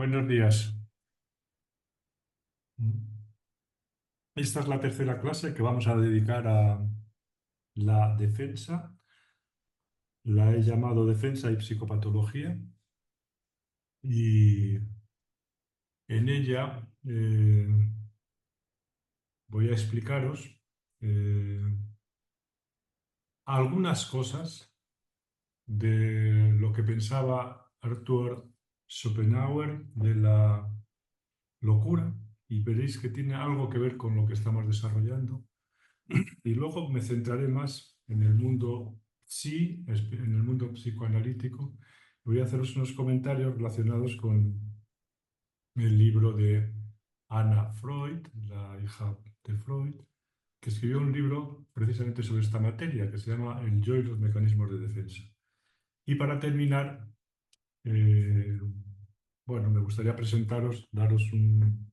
Buenos días. Esta es la tercera clase que vamos a dedicar a la defensa. La he llamado Defensa y Psicopatología y en ella voy a explicaros eh, algunas cosas de lo que pensaba Arthur Schopenhauer de la locura y veréis que tiene algo que ver con lo que estamos desarrollando. Y luego me centraré más en el mundo en el mundo psicoanalítico. Voy a haceros unos comentarios relacionados con el libro de Anna Freud, la hija de Freud, que escribió un libro precisamente sobre esta materia, que se llama El yo y los mecanismos de defensa. Y para terminar, eh, bueno, me gustaría daros un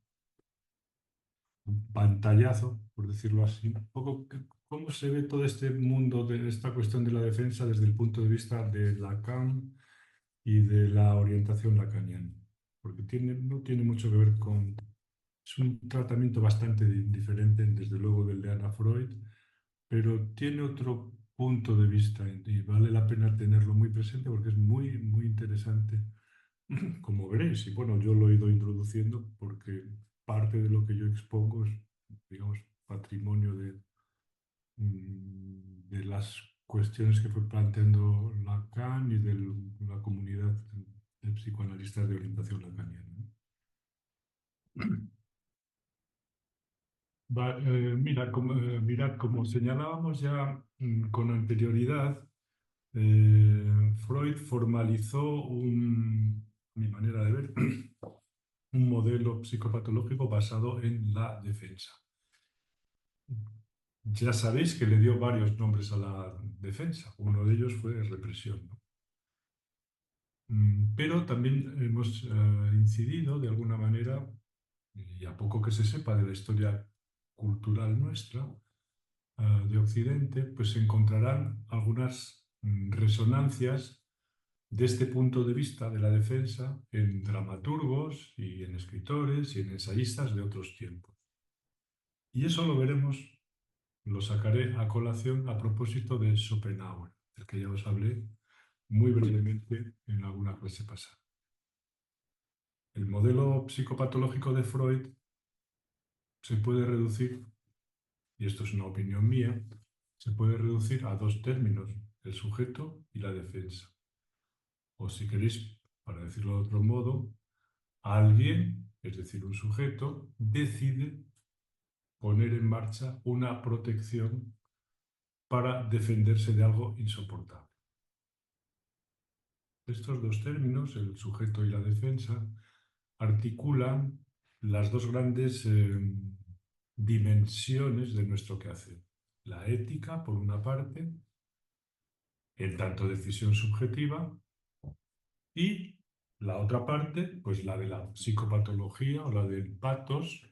pantallazo, por decirlo así, un poco cómo se ve todo este mundo de esta cuestión de la defensa desde el punto de vista de Lacan y de la orientación lacaniana, porque no tiene mucho que ver con... Es un tratamiento bastante diferente, desde luego, del de Anna Freud, pero tiene otro punto de vista y vale la pena tenerlo muy presente porque es muy, muy interesante, como veréis. Y bueno, yo lo he ido introduciendo porque parte de lo que yo expongo es, digamos, patrimonio de las cuestiones que fue planteando Lacan y de la comunidad de psicoanalistas de orientación lacaniana, ¿no? Mirad, como señalábamos ya con anterioridad, Freud formalizó a mi manera de ver, un modelo psicopatológico basado en la defensa. Ya sabéis que le dio varios nombres a la defensa. Uno de ellos fue represión, ¿no? Pero también hemos incidido de alguna manera, y a poco que se sepa de la historia cultural nuestra, de Occidente, pues se encontrarán algunas resonancias de este punto de vista de la defensa en dramaturgos y en escritores y en ensayistas de otros tiempos. Y eso lo veremos, lo sacaré a colación a propósito de Schopenhauer, del que ya os hablé muy brevemente en alguna clase pasada. El modelo psicopatológico de Freud se puede reducir, y esto es una opinión mía, se puede reducir a dos términos, el sujeto y la defensa. O si queréis, para decirlo de otro modo, alguien, es decir, un sujeto, decide poner en marcha una protección para defenderse de algo insoportable. Estos dos términos, el sujeto y la defensa, articulan las dos grandes dimensiones de nuestro quehacer. La ética, por una parte, en tanto decisión subjetiva, y la otra parte, pues la de la psicopatología o la del patos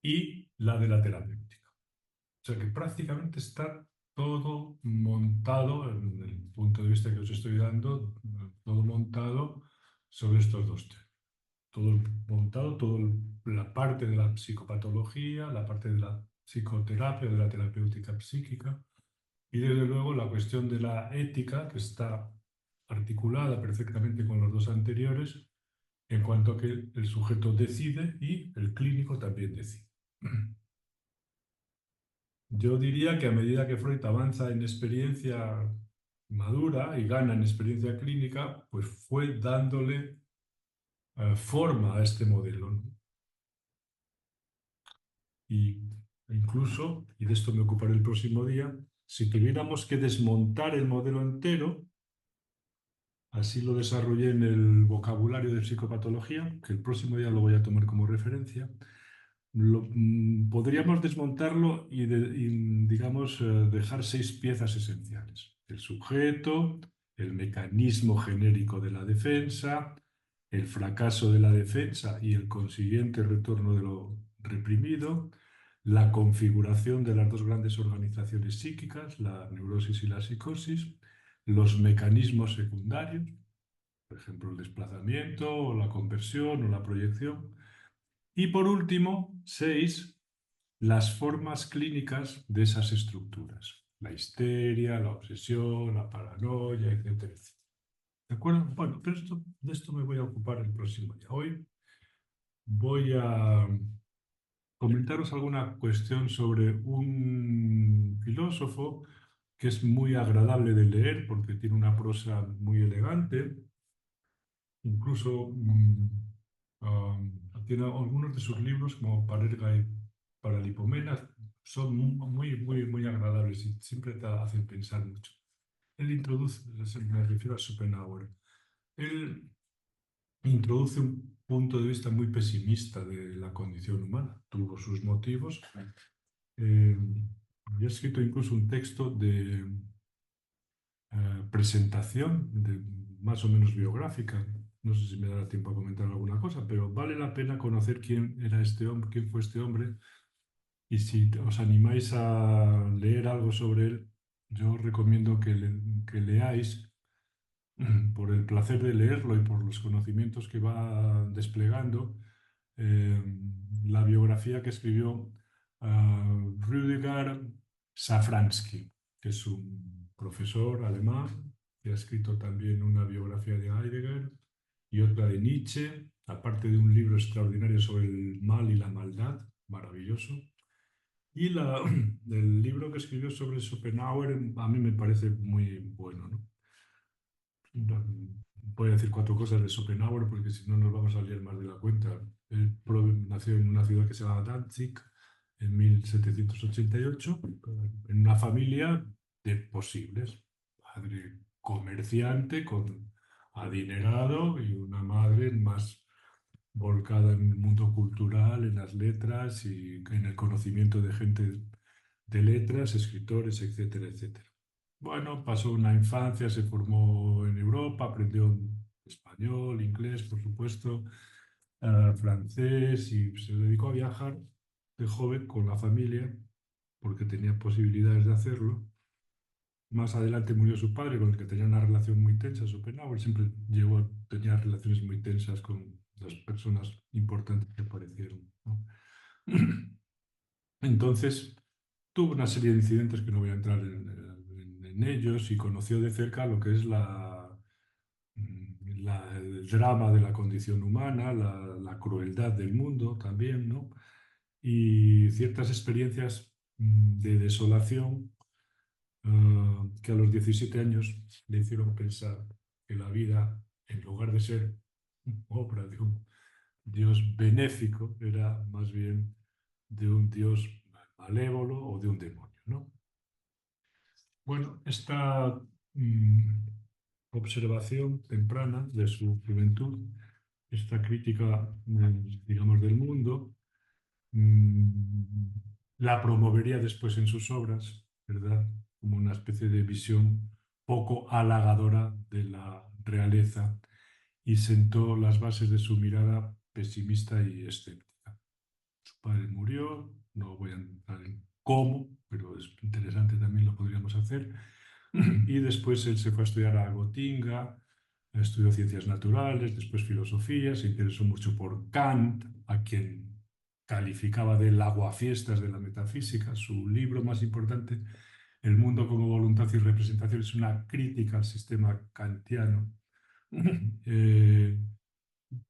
y la de la terapéutica. O sea que prácticamente está todo montado, en el punto de vista que os estoy dando, todo montado sobre estos dos temas. Todo montado, toda la parte de la psicopatología, la parte de la psicoterapia, de la terapéutica psíquica, y desde luego la cuestión de la ética, que está articulada perfectamente con los dos anteriores, en cuanto a que el sujeto decide y el clínico también decide. Yo diría que a medida que Freud avanza en experiencia madura y gana en experiencia clínica, pues fue dándole forma a este modelo, ¿no? Y incluso, y de esto me ocuparé el próximo día, si tuviéramos que desmontar el modelo entero, así lo desarrollé en el vocabulario de psicopatología, que el próximo día lo voy a tomar como referencia, podríamos desmontarlo y, digamos, dejar seis piezas esenciales. El sujeto, el mecanismo genérico de la defensa, el fracaso de la defensa y el consiguiente retorno de lo reprimido, la configuración de las dos grandes organizaciones psíquicas, la neurosis y la psicosis, los mecanismos secundarios, por ejemplo, el desplazamiento, o la conversión, o la proyección. Y por último, 6, las formas clínicas de esas estructuras. La histeria, la obsesión, la paranoia, etcétera, etcétera. ¿De acuerdo? Bueno, pero de esto me voy a ocupar el próximo día. Hoy voy a comentaros alguna cuestión sobre un filósofo que es muy agradable de leer porque tiene una prosa muy elegante. Incluso tiene algunos de sus libros, como Palerga y Paralipomena, son muy agradables y siempre te hacen pensar mucho. Él introduce, me refiero a Schopenhauer, él introduce un punto de vista muy pesimista de la condición humana. Tuvo sus motivos. Eh, y ha escrito incluso un texto de presentación más o menos biográfica. No sé si me dará tiempo a comentar alguna cosa, pero vale la pena conocer quién era este hombre, quién fue este hombre. Y si os animáis a leer algo sobre él, yo os recomiendo que leáis por el placer de leerlo y por los conocimientos que va desplegando, eh, la biografía que escribió Rüdiger Safransky, que es un profesor alemán que ha escrito también una biografía de Heidegger y otra de Nietzsche, aparte de un libro extraordinario sobre el mal y la maldad, maravilloso. Y el libro que escribió sobre Schopenhauer a mí me parece muy bueno, ¿no? Voy a decir 4 cosas de Schopenhauer porque si no nos vamos a liar más de la cuenta. Él nació en una ciudad que se llama Danzig en 1788, en una familia de posibles. Padre comerciante, adinerado, y una madre más volcada en el mundo cultural, en las letras y en el conocimiento de gente de letras, escritores, etcétera, etcétera. Bueno, pasó una infancia, se formó en Europa, aprendió español, inglés, por supuesto, francés, y se dedicó a viajar de joven con la familia porque tenía posibilidades de hacerlo. Más adelante murió su padre, con el que tenía una relación muy tensa. Schopenhauer siempre tenía relaciones muy tensas con las personas importantes que aparecieron, ¿no? Entonces, tuvo una serie de incidentes que no voy a entrar en ellos, y conoció de cerca lo que es el drama de la condición humana, la crueldad del mundo también, ¿no? Y ciertas experiencias de desolación, que a los 17 años le hicieron pensar que la vida, en lugar de ser obra de un Dios benéfico, era más bien de un Dios malévolo o de un demonio, ¿no? Bueno, esta observación temprana de su juventud, esta crítica, digamos, del mundo, mm, la promovería después en sus obras, ¿verdad? Como una especie de visión poco halagadora de la realeza, y sentó las bases de su mirada pesimista y escéptica. Su padre murió, no voy a entrar en cómo, pero es interesante, también lo podríamos hacer. Y después él se fue a estudiar a Gotinga, estudió ciencias naturales, después filosofía, se interesó mucho por Kant, a quien calificaba del aguafiestas de la metafísica. Su libro más importante, El mundo como voluntad y representación, es una crítica al sistema kantiano. Eh,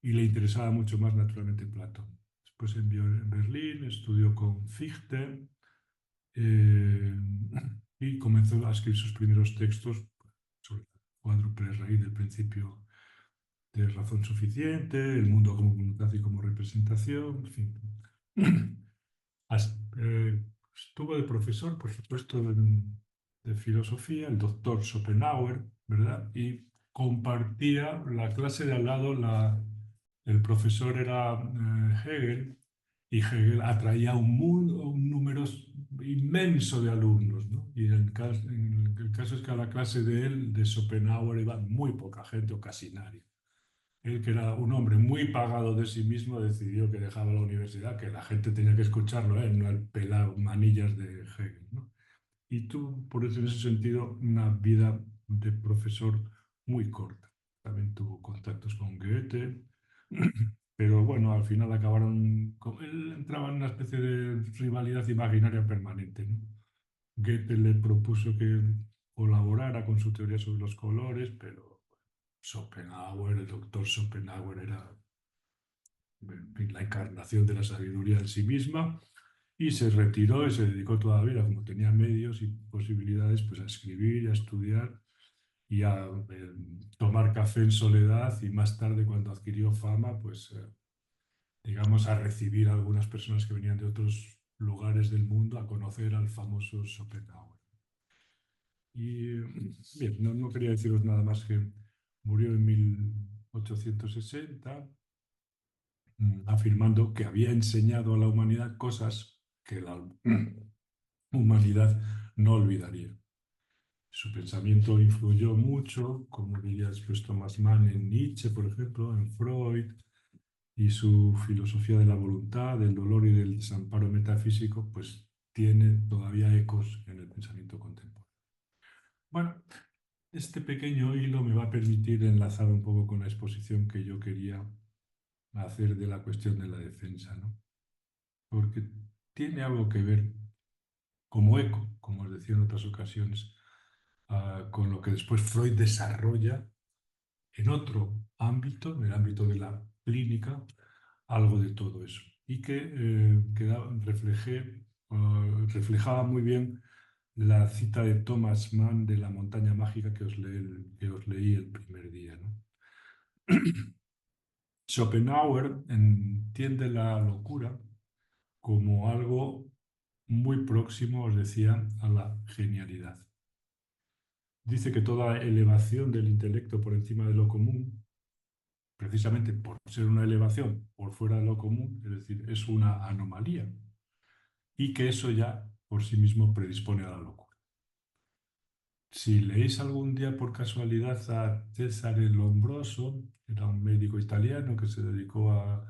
y le interesaba mucho más, naturalmente, Platón. Después envió en Berlín, estudió con Fichte, eh, y comenzó a escribir sus primeros textos sobre el cuádruple raíz del principio de razón suficiente, el mundo como voluntad y como representación, en fin. Estuvo de profesor, por supuesto, de filosofía, el doctor Schopenhauer, ¿verdad? Y compartía la clase de al lado, el profesor era Hegel, y Hegel atraía un número inmenso de alumnos, ¿no? Y el caso es que a la clase de él, de Schopenhauer, iba muy poca gente o casi nadie. Él, que era un hombre muy pagado de sí mismo, decidió que dejaba la universidad, que la gente tenía que escucharlo, no el pelado manillas de Hegel, ¿no? Y tuvo, por eso, en ese sentido, una vida de profesor muy corta. también tuvo contactos con Goethe, pero bueno, al final acabaron, él entraba en una especie de rivalidad imaginaria permanente, ¿no? Goethe le propuso que colaborara con su teoría sobre los colores, pero Schopenhauer, el doctor Schopenhauer era en fin, la encarnación de la sabiduría en sí misma y se retiró y se dedicó toda la vida, como tenía medios y posibilidades, pues a escribir y a estudiar y a tomar café en soledad y más tarde cuando adquirió fama, pues digamos a recibir a algunas personas que venían de otros lugares del mundo a conocer al famoso Schopenhauer. Y bien, no quería deciros nada más que murió en 1860 afirmando que había enseñado a la humanidad cosas que la humanidad no olvidaría. Su pensamiento influyó mucho, como diría después Thomas Mann, en Nietzsche, por ejemplo, en Freud, y su filosofía de la voluntad, del dolor y del desamparo metafísico, pues tiene todavía ecos en el pensamiento contemporáneo. Bueno, este pequeño hilo me va a permitir enlazar un poco con la exposición que yo quería hacer de la cuestión de la defensa, ¿no? Porque tiene algo que ver como eco, como os decía en otras ocasiones, con lo que después Freud desarrolla en otro ámbito, en el ámbito de la clínica, algo de todo eso. Y que, reflejaba muy bien la cita de Thomas Mann de la montaña mágica que os leí el primer día, ¿no? Schopenhauer entiende la locura como algo muy próximo, os decía, a la genialidad. Dice que toda elevación del intelecto por encima de lo común, precisamente por ser una elevación por fuera de lo común, es decir, es una anomalía, y que eso ya por sí mismo predispone a la locura. Si leéis algún día por casualidad a Cesare Lombroso, era un médico italiano que se dedicó a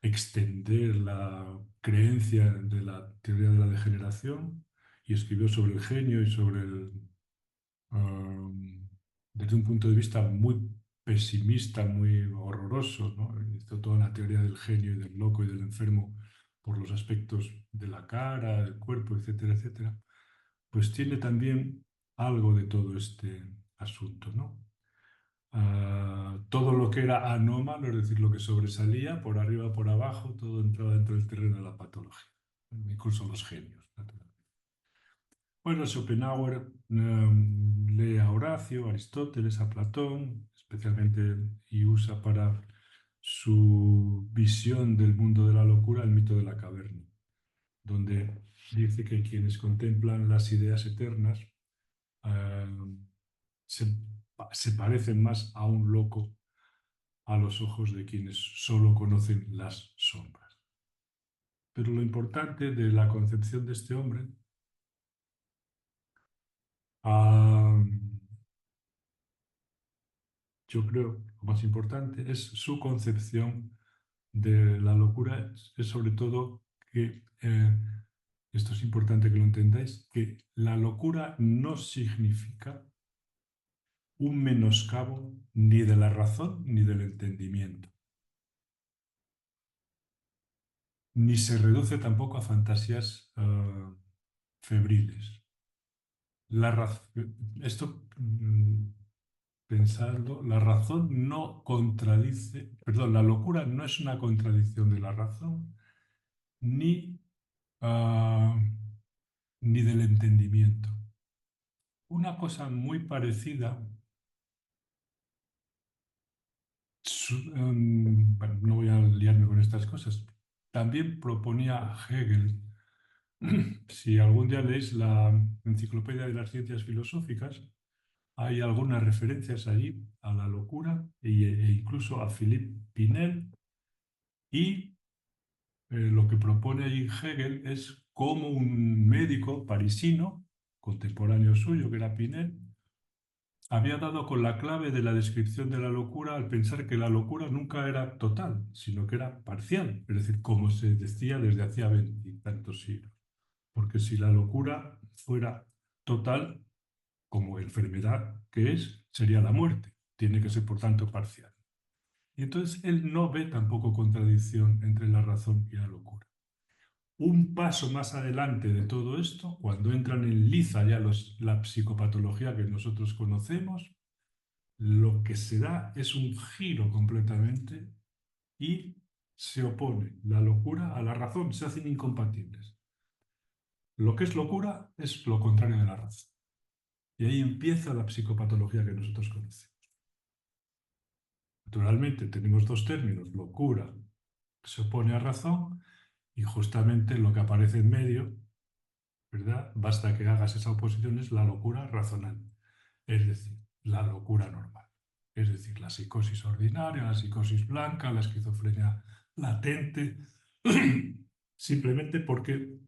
extender la creencia de la teoría de la degeneración y escribió sobre el genio y sobre desde un punto de vista muy pesimista, muy horroroso, ¿no? Hizo toda la teoría del genio y del loco y del enfermo por los aspectos de la cara, del cuerpo, etcétera, etcétera, pues tiene también algo de todo este asunto, ¿no? Todo lo que era anómalo, es decir, lo que sobresalía por arriba, por abajo, todo entraba dentro del terreno de la patología, incluso los genios, naturalmente. Bueno, Schopenhauer lee a Horacio, a Aristóteles, a Platón, especialmente, y usa para su visión del mundo de la locura el mito de la caverna, donde dice que quienes contemplan las ideas eternas eh, se, se parecen más a un loco a los ojos de quienes solo conocen las sombras. Pero lo importante de la concepción de este hombre, ah, yo creo lo más importante es su concepción de la locura, es sobre todo que, esto es importante que lo entendáis, que la locura no significa un menoscabo ni de la razón ni del entendimiento, ni se reduce tampoco a fantasías febriles. Esto, pensando, la razón no contradice, perdón, la locura no es una contradicción de la razón ni, ah, ni del entendimiento. Una cosa muy parecida, bueno, no voy a liarme con estas cosas, también proponía Hegel. Si algún día leéis la Enciclopedia de las Ciencias Filosóficas, hay algunas referencias allí a la locura e incluso a Philippe Pinel y lo que propone allí Hegel es cómo un médico parisino, contemporáneo suyo, que era Pinel, había dado con la clave de la descripción de la locura al pensar que la locura nunca era total, sino que era parcial, es decir, como se decía desde hacía veintitantos siglos. Porque si la locura fuera total, como enfermedad que es, sería la muerte. tiene que ser por tanto parcial. Y entonces él no ve tampoco contradicción entre la razón y la locura. Un paso más adelante de todo esto, cuando entran en liza ya la psicopatología que nosotros conocemos, lo que se da es un giro completamente y se opone la locura a la razón, se hacen incompatibles. Lo que es locura es lo contrario de la razón. Y ahí empieza la psicopatología que nosotros conocemos. Naturalmente tenemos dos términos, locura que se opone a razón y justamente lo que aparece en medio, ¿verdad? Basta que hagas esa oposición, es la locura razonal, es decir, la locura normal. Es decir, la psicosis ordinaria, la psicosis blanca, la esquizofrenia latente, simplemente porque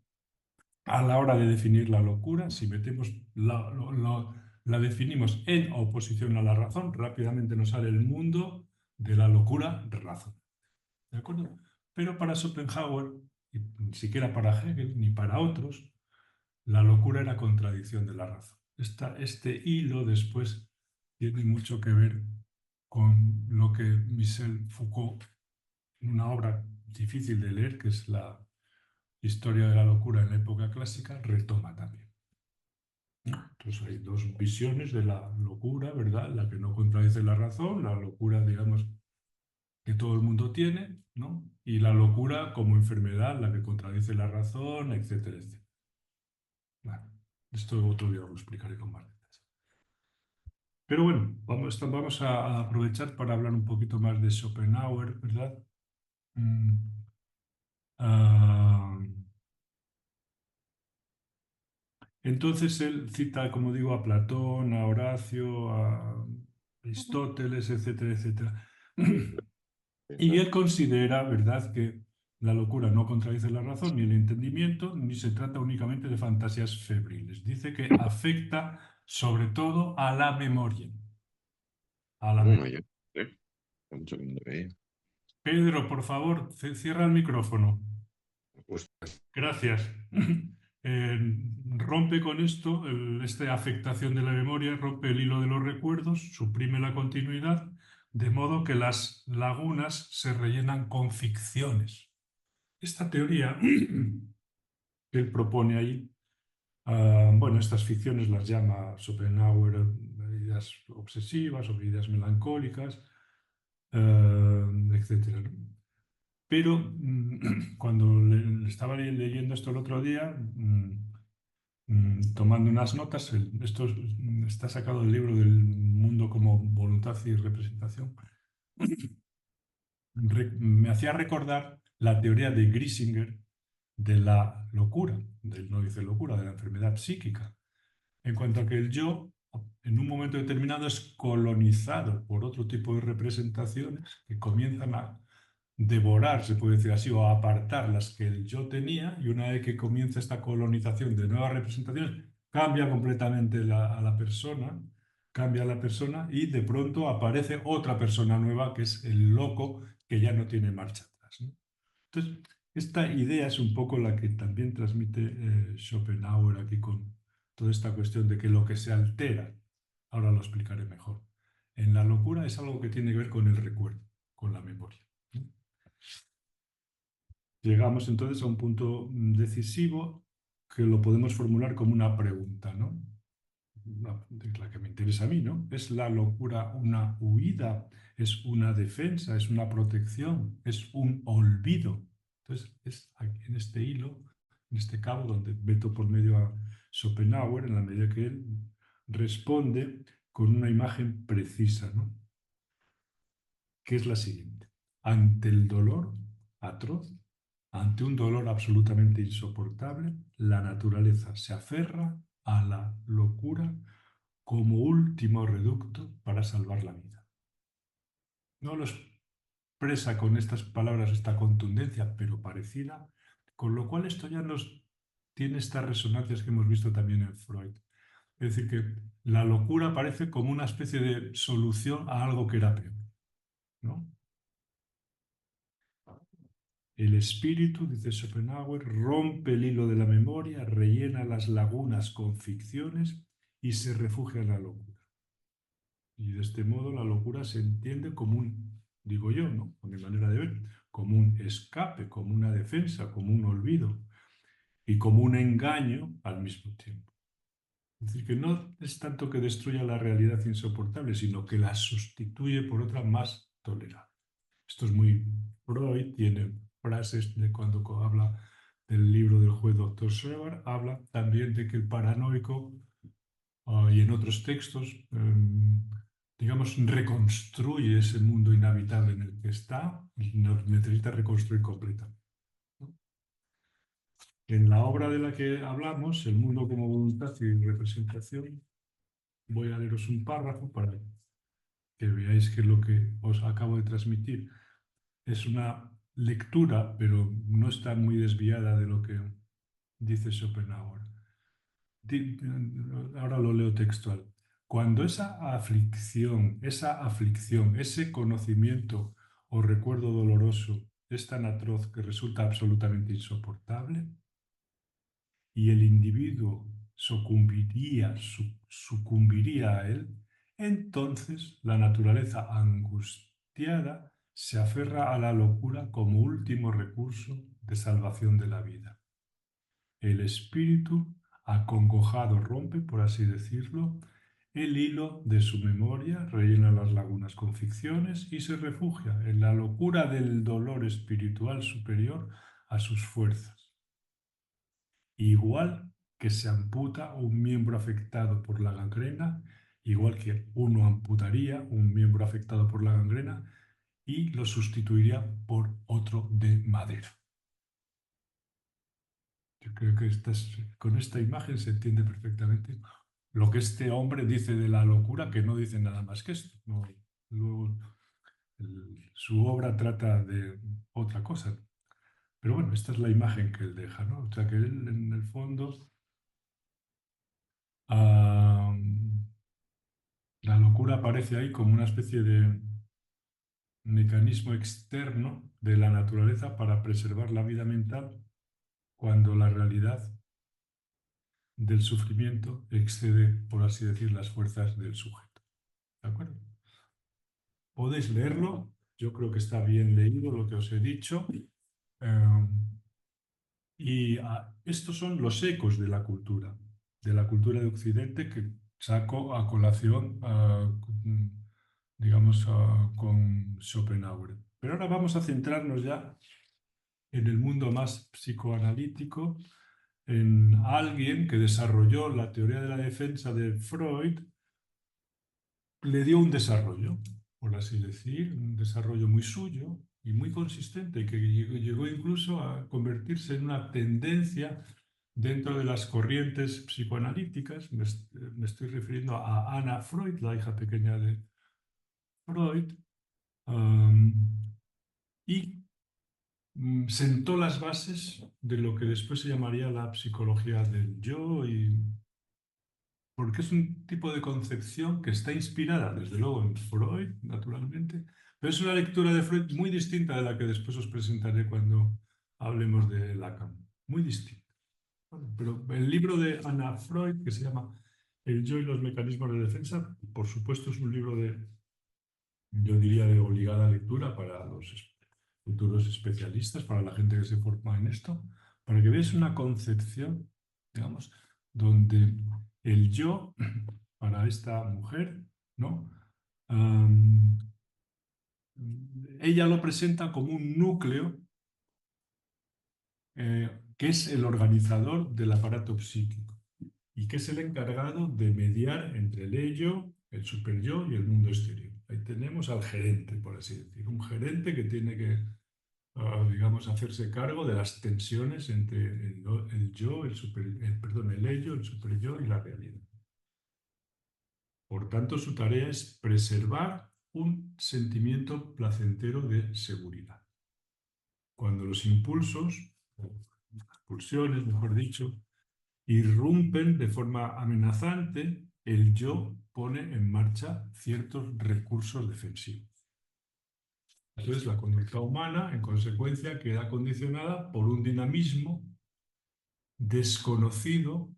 a la hora de definir la locura, si metemos la definimos en oposición a la razón, rápidamente nos sale el mundo de la locura razón. ¿De acuerdo? Pero para Schopenhauer, y ni siquiera para Hegel ni para otros, la locura era contradicción de la razón. Este hilo después tiene mucho que ver con lo que Michel Foucault, en una obra difícil de leer, que es la Historia de la locura en la época clásica, retoma también. Entonces hay dos visiones de la locura, ¿verdad? La que no contradice la razón, la locura, digamos, que todo el mundo tiene, ¿no? Y la locura como enfermedad, la que contradice la razón, etcétera, etcétera. Bueno, esto otro día lo explicaré con más detalles. Pero bueno, vamos a aprovechar para hablar un poquito más de Schopenhauer, ¿verdad? Mm, ah, entonces él cita, como digo, a Platón, a Horacio, a Aristóteles, etcétera, etcétera. Y él considera, ¿verdad?, que la locura no contradice la razón ni el entendimiento, ni se trata únicamente de fantasías febriles. Dice que afecta sobre todo a la memoria. A la Toma memoria. ya. Un segundo, Pedro, por favor, cierra el micrófono. Pues, Gracias. Eh, rompe con esto, esta afectación de la memoria, rompe el hilo de los recuerdos, suprime la continuidad, de modo que las lagunas se rellenan con ficciones. Esta teoría que él propone ahí, bueno, estas ficciones las llama Schopenhauer ideas obsesivas o ideas melancólicas, etcétera, ¿no? Pero cuando le estaba leyendo esto el otro día, tomando unas notas, esto está sacado del libro del mundo como voluntad y representación, me hacía recordar la teoría de Grisinger de la locura, no dice locura, de la enfermedad psíquica, en cuanto a que el yo, en un momento determinado, es colonizado por otro tipo de representaciones que comienzan a devorar, se puede decir así, o a apartar las que el yo tenía, y una vez que comienza esta colonización de nuevas representaciones, cambia completamente a la persona, cambia a la persona y de pronto aparece otra persona nueva que es el loco que ya no tiene marcha atrás, ¿no? Entonces, esta idea es un poco la que también transmite Schopenhauer aquí con toda esta cuestión de que lo que se altera, ahora lo explicaré mejor, en la locura es algo que tiene que ver con el recuerdo, con la memoria, ¿no? Llegamos entonces a un punto decisivo que lo podemos formular como una pregunta, ¿no? La que me interesa a mí, ¿no? ¿Es la locura una huida? ¿Es una defensa? ¿Es una protección? ¿Es un olvido? Entonces, es aquí en este hilo, en este cabo, donde meto por medio a Schopenhauer, en la medida que él responde con una imagen precisa, ¿no? Que es la siguiente. Ante el dolor atroz, ante un dolor absolutamente insoportable, la naturaleza se aferra a la locura como último reducto para salvar la vida. No lo expresa con estas palabras esta contundencia, pero parecida, con lo cual esto ya nos tiene estas resonancias que hemos visto también en Freud. Es decir, que la locura parece como una especie de solución a algo que era peor, ¿no? El espíritu, dice Schopenhauer, rompe el hilo de la memoria, rellena las lagunas con ficciones y se refugia en la locura. Y de este modo la locura se entiende como un, digo yo, ¿no? Con mi manera de ver, como un escape, como una defensa, como un olvido y como un engaño al mismo tiempo. Es decir, que no es tanto que destruya la realidad insoportable, sino que la sustituye por otra más tolerable. Esto es muy Freud, tiene frases de cuando habla del libro del juez Dr. Schreber, habla también de que el paranoico y en otros textos, digamos, reconstruye ese mundo inhabitable en el que está y necesita reconstruir completamente. En la obra de la que hablamos, El mundo como voluntad y representación, voy a leeros un párrafo para que veáis que lo que os acabo de transmitir es una lectura, pero no está muy desviada de lo que dice Schopenhauer. Ahora lo leo textual. Cuando esa aflicción, ese conocimiento o recuerdo doloroso es tan atroz que resulta absolutamente insoportable y el individuo sucumbiría a él, entonces la naturaleza angustiada se aferra a la locura como último recurso de salvación de la vida. El espíritu acongojado rompe, por así decirlo, el hilo de su memoria, rellena las lagunas con ficciones y se refugia en la locura del dolor espiritual superior a sus fuerzas. Igual que se amputa un miembro afectado por la gangrena, igual que uno amputaría un miembro afectado por la gangrena y lo sustituiría por otro de madera. Yo creo que con esta imagen se entiende perfectamente lo que este hombre dice de la locura, que no dice nada más que esto. No, luego, su obra trata de otra cosa. Pero bueno, esta es la imagen que él deja, ¿no? O sea, que él, en el fondo, ah, la locura aparece ahí como una especie de mecanismo externo de la naturaleza para preservar la vida mental cuando la realidad del sufrimiento excede, por así decir, las fuerzas del sujeto. ¿De acuerdo? Podéis leerlo, yo creo que está bien leído lo que os he dicho. Y estos son los ecos de la cultura de Occidente que saco a colación, digamos, con Schopenhauer. Pero ahora vamos a centrarnos ya en el mundo más psicoanalítico, en alguien que desarrolló la teoría de la defensa de Freud, le dio un desarrollo, por así decir, un desarrollo muy suyo y muy consistente, que llegó incluso a convertirse en una tendencia dentro de las corrientes psicoanalíticas. Me estoy refiriendo a Anna Freud, la hija pequeña de Freud, um, y sentó las bases de lo que después se llamaría la psicología del yo, porque es un tipo de concepción que está inspirada, desde luego, en Freud, naturalmente, pero es una lectura de Freud muy distinta de la que después os presentaré cuando hablemos de Lacan. Muy distinta. Bueno, pero el libro de Anna Freud, que se llama El yo y los mecanismos de defensa, por supuesto es un libro de, yo diría, de obligada lectura para los futuros especialistas, para la gente que se forma en esto, para que veáis una concepción, digamos, donde el yo, para esta mujer, ¿no? Am, ella lo presenta como un núcleo que es el organizador del aparato psíquico y que es el encargado de mediar entre el ello, el superyo y el mundo exterior. Ahí tenemos al gerente, por así decir, un gerente que tiene que, digamos, hacerse cargo de las tensiones entre el yo, perdón, el ello, el superyo y la realidad. Por tanto, su tarea es preservar un sentimiento placentero de seguridad. Cuando los impulsos, o las pulsiones, mejor dicho, irrumpen de forma amenazante, el yo pone en marcha ciertos recursos defensivos. Entonces, la conducta humana, en consecuencia, queda condicionada por un dinamismo desconocido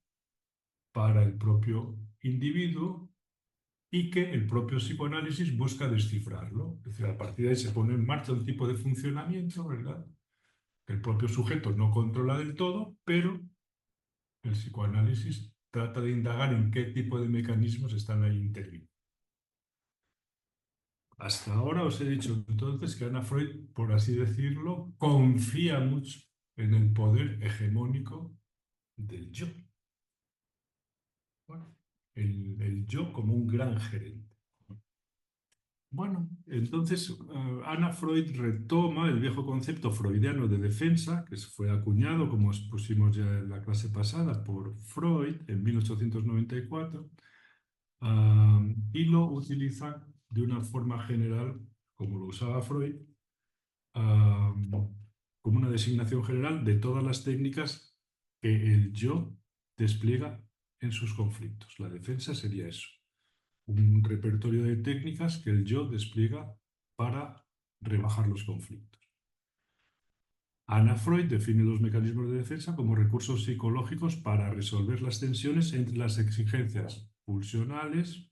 para el propio individuo y que el propio psicoanálisis busca descifrarlo. Es decir, a partir de ahí se pone en marcha un tipo de funcionamiento, ¿verdad? Que el propio sujeto no controla del todo, pero el psicoanálisis trata de indagar en qué tipo de mecanismos están ahí interviniendo. Hasta ahora os he dicho entonces que Ana Freud, por así decirlo, confía mucho en el poder hegemónico del yo. Bueno, el yo como un gran gerente. Bueno, entonces Ana Freud retoma el viejo concepto freudiano de defensa, que fue acuñado, como expusimos ya en la clase pasada, por Freud en 1894, y lo utiliza de una forma general, como lo usaba Freud, ah, como una designación general de todas las técnicas que el yo despliega en sus conflictos. La defensa sería eso, un repertorio de técnicas que el yo despliega para rebajar los conflictos. Anna Freud define los mecanismos de defensa como recursos psicológicos para resolver las tensiones entre las exigencias pulsionales,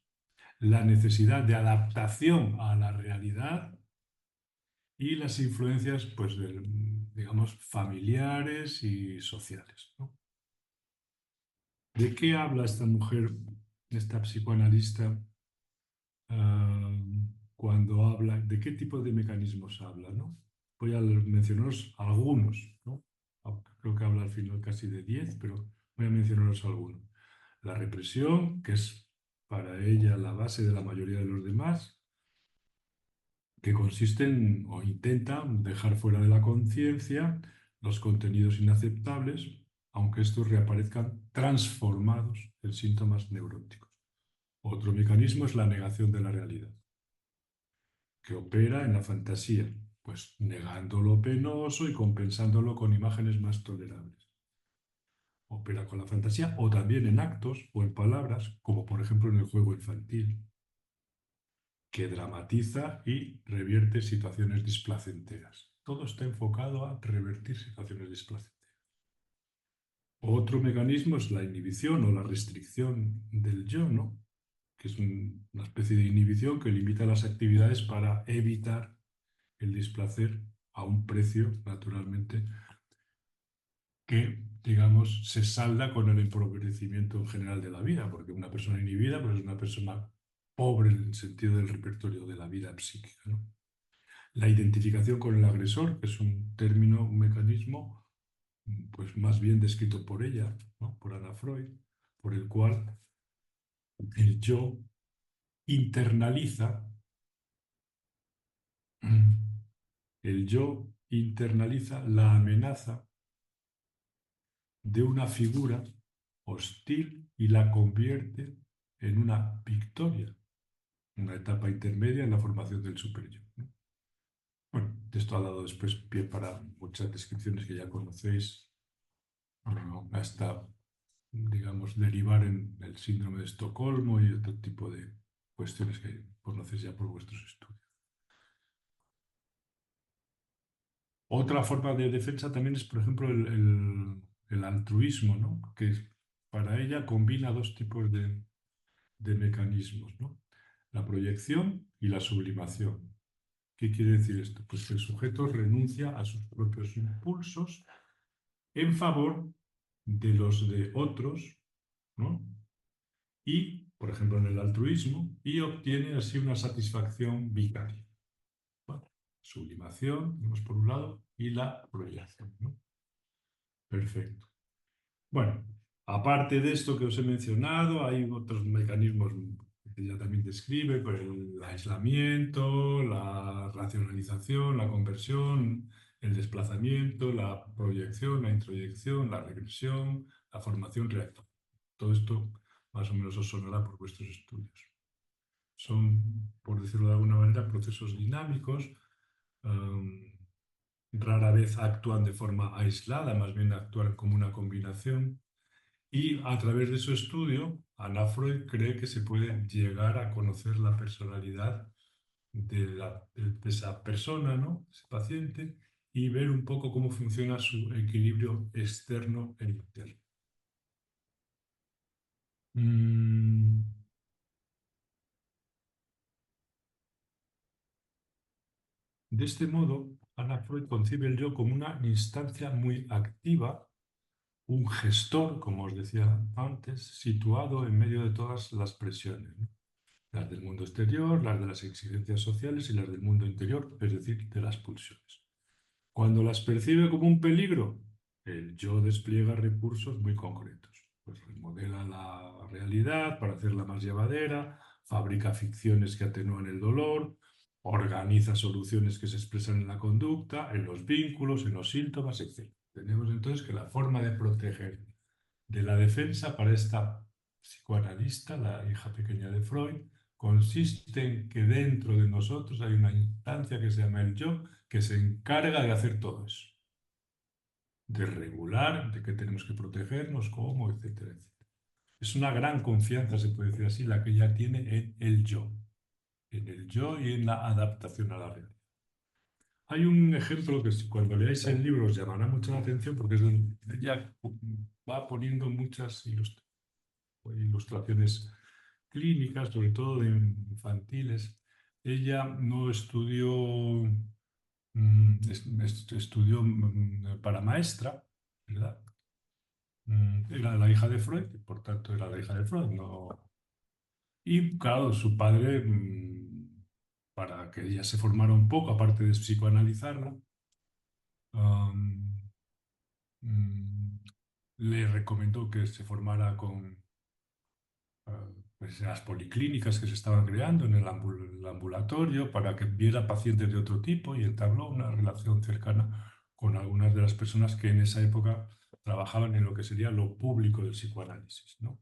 la necesidad de adaptación a la realidad y las influencias, pues, digamos, familiares y sociales, ¿no? ¿De qué habla esta mujer, esta psicoanalista, ah, cuando habla? ¿De qué tipo de mecanismos habla, no? Voy a mencionaros algunos, ¿no? Aunque creo que habla al final casi de 10, pero voy a mencionaros algunos. La represión, que es para ella la base de la mayoría de los demás, que consisten o intentan dejar fuera de la conciencia los contenidos inaceptables, aunque estos reaparezcan transformados en síntomas neuróticos. Otro mecanismo es la negación de la realidad, que opera en la fantasía, pues negando lo penoso y compensándolo con imágenes más tolerables. Opera con la fantasía o también en actos o en palabras, como por ejemplo en el juego infantil, que dramatiza y revierte situaciones displacenteras. Todo está enfocado a revertir situaciones displacenteras. Otro mecanismo es la inhibición o la restricción del yo, ¿no? Que es una especie de inhibición que limita las actividades para evitar el displacer a un precio, naturalmente, que, digamos, se salda con el empobrecimiento en general de la vida, porque una persona inhibida pues, es una persona pobre en el sentido del repertorio de la vida psíquica, ¿no? La identificación con el agresor, que es un término, un mecanismo, pues más bien descrito por ella, ¿no? Por Anna Freud, por el cual el yo internaliza, el yo internaliza la amenaza de una figura hostil y la convierte en una victoria, una etapa intermedia en la formación del superior, ¿no? Bueno, esto ha dado después pie para muchas descripciones que ya conocéis, hasta, digamos, derivar en el síndrome de Estocolmo y otro tipo de cuestiones que conocéis ya por vuestros estudios. Otra forma de defensa también es, por ejemplo, el altruismo, ¿no? Que para ella combina dos tipos de mecanismos, ¿no? La proyección y la sublimación. ¿Qué quiere decir esto? Pues que el sujeto renuncia a sus propios impulsos en favor de los de otros, ¿no? Y, por ejemplo, en el altruismo, y obtiene así una satisfacción vicaria. Bueno, sublimación, tenemos por un lado, y la proyección, ¿no? Perfecto. Bueno, aparte de esto que os he mencionado, hay otros mecanismos que ella también describe, pues el aislamiento, la racionalización, la conversión, el desplazamiento, la proyección, la introyección, la regresión, la formación reactiva. Todo esto más o menos os sonará por vuestros estudios. Son, por decirlo de alguna manera, procesos dinámicos. Rara vez actúan de forma aislada, más bien actúan como una combinación. Y a través de su estudio, Anna Freud cree que se puede llegar a conocer la personalidad de esa persona, ¿no? Ese paciente, y ver un poco cómo funciona su equilibrio externo e interno. Mm, De este modo, Anna Freud concibe el yo como una instancia muy activa, un gestor, como os decía antes, situado en medio de todas las presiones, ¿no? Las del mundo exterior, las de las exigencias sociales y las del mundo interior, es decir, de las pulsiones. Cuando las percibe como un peligro, el yo despliega recursos muy concretos. Pues remodela la realidad para hacerla más llevadera, fabrica ficciones que atenúan el dolor, organiza soluciones que se expresan en la conducta, en los vínculos, en los síntomas, etc. Tenemos entonces que la forma de proteger de la defensa para esta psicoanalista, la hija pequeña de Freud, consiste en que dentro de nosotros hay una instancia que se llama el yo, que se encarga de hacer todo eso, de regular, de que tenemos que protegernos, cómo, etcétera, etcétera. Es una gran confianza, se puede decir así, la que ella tiene en el yo y en la adaptación a la realidad. Hay un ejemplo que cuando leáis el libro os llamará mucho la atención porque ella va poniendo muchas ilustraciones clínicas, sobre todo de infantiles. Ella no estudió, estudió para maestra, ¿verdad? Era la hija de Freud, por tanto era la hija de Freud, no. Y claro, su padre, para que ella se formara un poco, aparte de psicoanalizarla, um, mm, le recomendó que se formara con pues, las policlínicas que se estaban creando en el ambulatorio para que viera pacientes de otro tipo y entabló una relación cercana con algunas de las personas que en esa época trabajaban en lo que sería lo público del psicoanálisis, ¿no?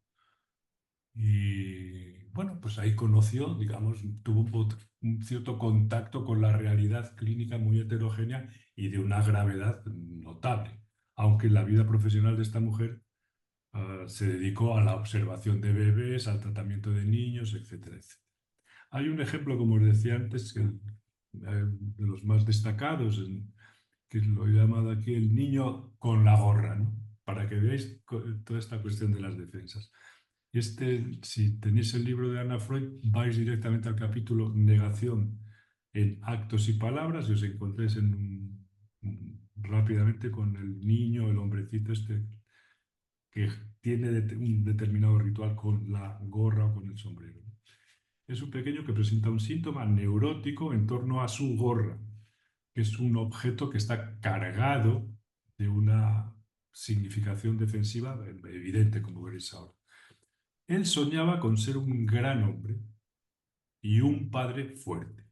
Y bueno, pues ahí conoció, digamos, tuvo un cierto contacto con la realidad clínica muy heterogénea y de una gravedad notable, aunque la vida profesional de esta mujer se dedicó a la observación de bebés, al tratamiento de niños, etcétera, etcétera. Hay un ejemplo, como os decía antes, de los más destacados, que lo he llamado aquí el niño con la gorra, ¿no? Para que veáis toda esta cuestión de las defensas. Si tenéis el libro de Anna Freud, vais directamente al capítulo Negación en actos y palabras y os encontréis rápidamente con el niño, el hombrecito este que tiene un determinado ritual con la gorra o con el sombrero. Es un pequeño que presenta un síntoma neurótico en torno a su gorra, que es un objeto que está cargado de una significación defensiva evidente, como veréis ahora. Él soñaba con ser un gran hombre y un padre fuerte,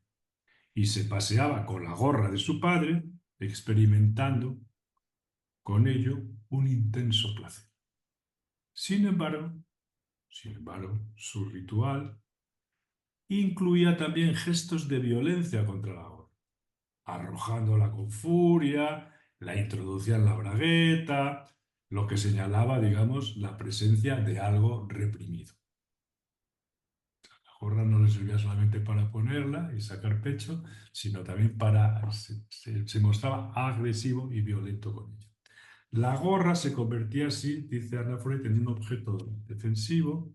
y se paseaba con la gorra de su padre, experimentando con ello un intenso placer. Sin embargo, su ritual incluía también gestos de violencia contra la gorra, arrojándola con furia, la introducía en la bragueta, lo que señalaba, digamos, la presencia de algo reprimido. La gorra no le servía solamente para ponerla y sacar pecho, sino también se mostraba agresivo y violento con ella. La gorra se convertía así, dice Anna Freud, en un objeto defensivo.